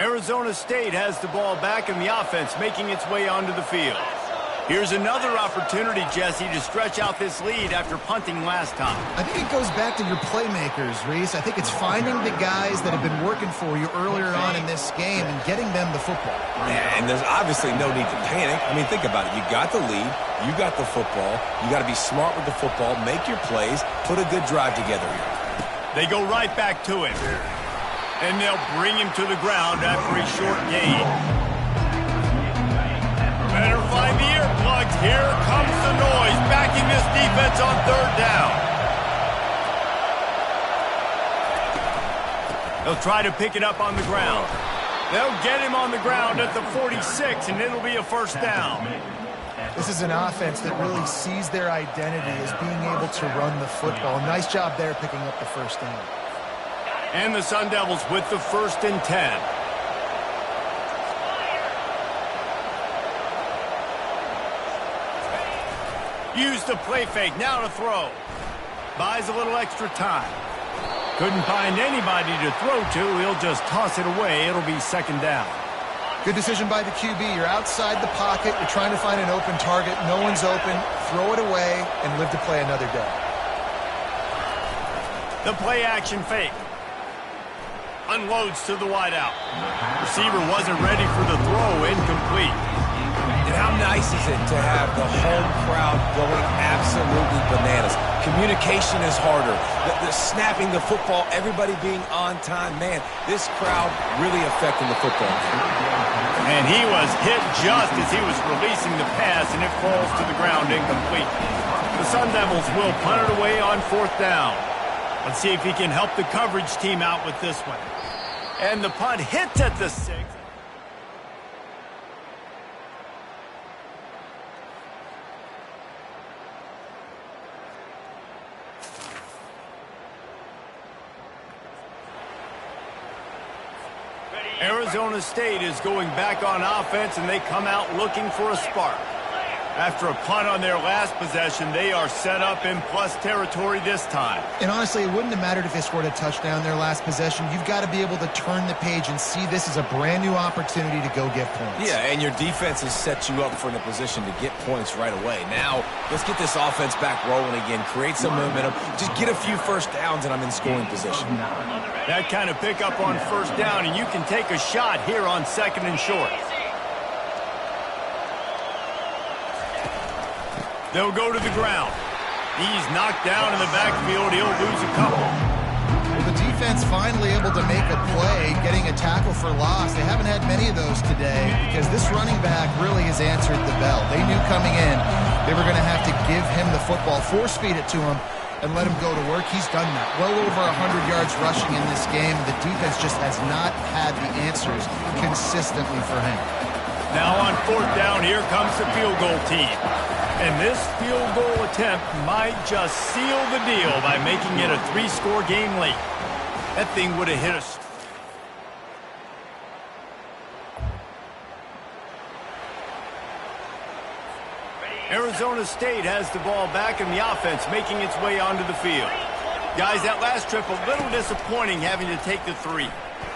Arizona State has the ball back in the offense, making its way onto the field. Here's another opportunity, Jesse, to stretch out this lead after punting last time. I think it goes back to your playmakers, Reese. I think it's finding the guys that have been working for you earlier on in this game and getting them the football. Yeah, and there's obviously no need to panic. I mean, think about it. You got the lead. You got the football. You got to be smart with the football, make your plays, put a good drive together here. They go right back to him. And they'll bring him to the ground after a short gain. Better find the earplugs. Here comes the noise, backing this defense on 3rd down. They'll try to pick it up on the ground. They'll get him on the ground at the 46, and it'll be a 1st down. This is an offense that really sees their identity as being able to run the football. Nice job there picking up the 1st down. And the Sun Devils with the 1st and 10. Use the play fake, now to throw. Buys a little extra time. Couldn't find anybody to throw to. He'll just toss it away. It'll be 2nd down. Good decision by the QB. You're outside the pocket. You're trying to find an open target. No one's open. Throw it away and live to play another day. The play action fake. Unloads to the wideout. Receiver wasn't ready for the throw. Incomplete. And how nice is it to have the home crowd going absolutely bananas? Communication is harder. The snapping the football, everybody being on time. Man, this crowd really affecting the football. And he was hit just as he was releasing the pass, and it falls to the ground incomplete. The Sun Devils will punt it away on 4th down. Let's see if he can help the coverage team out with this one. And the punt hits at the 6. Arizona State is going back on offense, and they come out looking for a spark. After a punt on their last possession, they are set up in plus territory this time. And honestly, it wouldn't have mattered if they scored a touchdown their last possession. You've got to be able to turn the page and see this as a brand new opportunity to go get points. Yeah, and your defense has set you up for in a position to get points right away. Now, let's get this offense back rolling again, create some momentum, just get a few first downs, and I'm in scoring position. That kind of pickup on first down, and you can take a shot here on 2nd and short. They'll go to the ground. He's knocked down in the backfield. He'll lose a couple. Well, the defense finally able to make a play, getting a tackle for loss. They haven't had many of those today because this running back really has answered the bell. They knew coming in they were going to have to give him the football, force feed it to him, and let him go to work. He's done that. Well over 100 yards rushing in this game. The defense just has not had the answers consistently for him. Now on 4th down, here comes the field goal team. And this field goal attempt might just seal the deal by making it a 3-score game late. That thing would have hit us. Arizona State has the ball back in the offense, making its way onto the field. Guys, that last trip a little disappointing having to take the 3.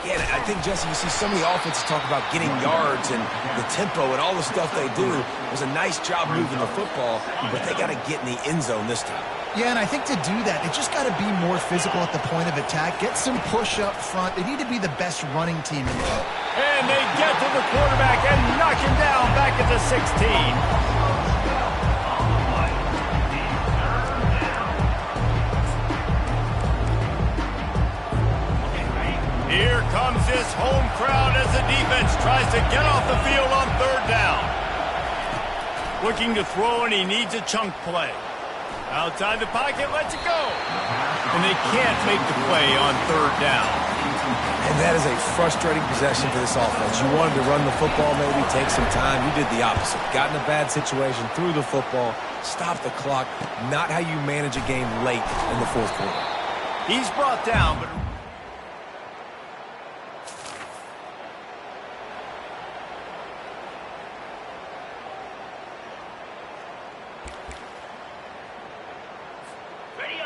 Yeah, I think, Jesse, you see so many offenses talk about getting yards and the tempo and all the stuff they do. It was a nice job moving the football, but they got to get in the end zone this time. Yeah, and I think to do that, they just got to be more physical at the point of attack, get some push up front. They need to be the best running team in the league. And they get to the quarterback and knock him down back at the 16. Here comes this home crowd as the defense tries to get off the field on 3rd down. Looking to throw, and he needs a chunk play. Outside the pocket, lets it go. And they can't make the play on 3rd down. And that is a frustrating possession for this offense. You wanted to run the football, maybe take some time. You did the opposite. Got in a bad situation, threw the football, stopped the clock. Not how you manage a game late in the 4th quarter. He's brought down, but...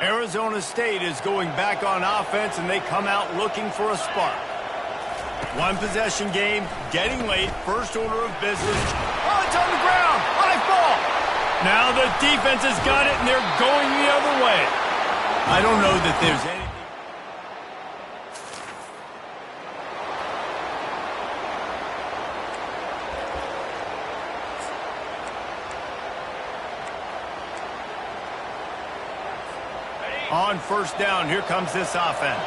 Arizona State is going back on offense, and they come out looking for a spark. 1-possession game, getting late, first order of business. Oh, it's on the ground! High ball! Now the defense has got it, and they're going the other way. I don't know that there's anything... On 1st down, here comes this offense.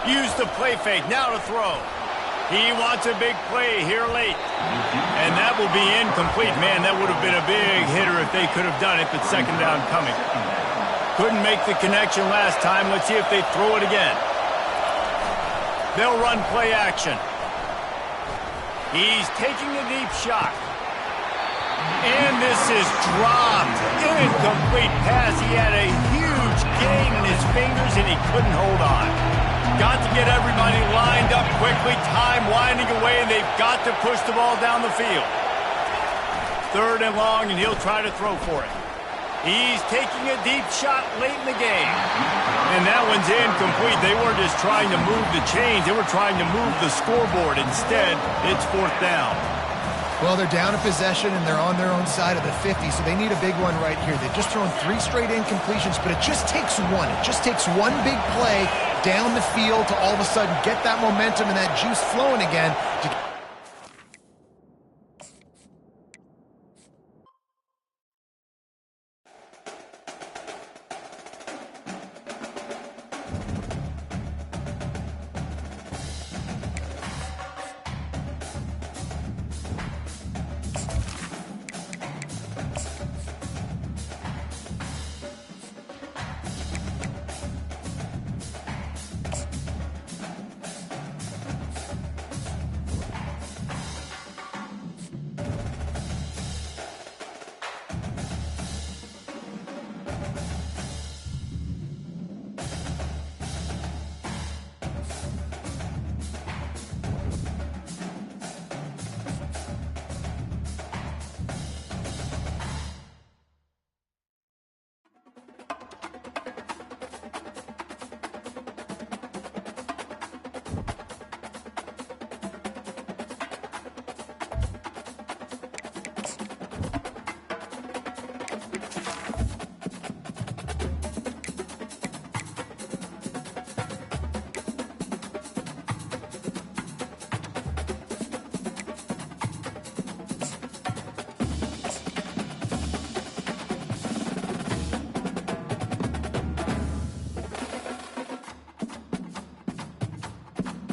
Use the play fake, now to throw. He wants a big play here late. And that will be incomplete. Man, that would have been a big hitter if they could have done it, but 2nd down coming. Couldn't make the connection last time. Let's see if they throw it again. They'll run play action. He's taking a deep shot. And this is dropped. Incomplete pass. He had a huge gain in his fingers, and he couldn't hold on. Got to get everybody lined up quickly. Time winding away, and they've got to push the ball down the field. 3rd and long, and he'll try to throw for it. He's taking a deep shot late in the game. And that one's incomplete. They weren't just trying to move the chains. They were trying to move the scoreboard. Instead, it's 4th down. Well, they're down a possession, and they're on their own side of the 50, so they need a big one right here. They've just thrown 3 straight incompletions, but it just takes one. It just takes one big play down the field to all of a sudden get that momentum and that juice flowing again to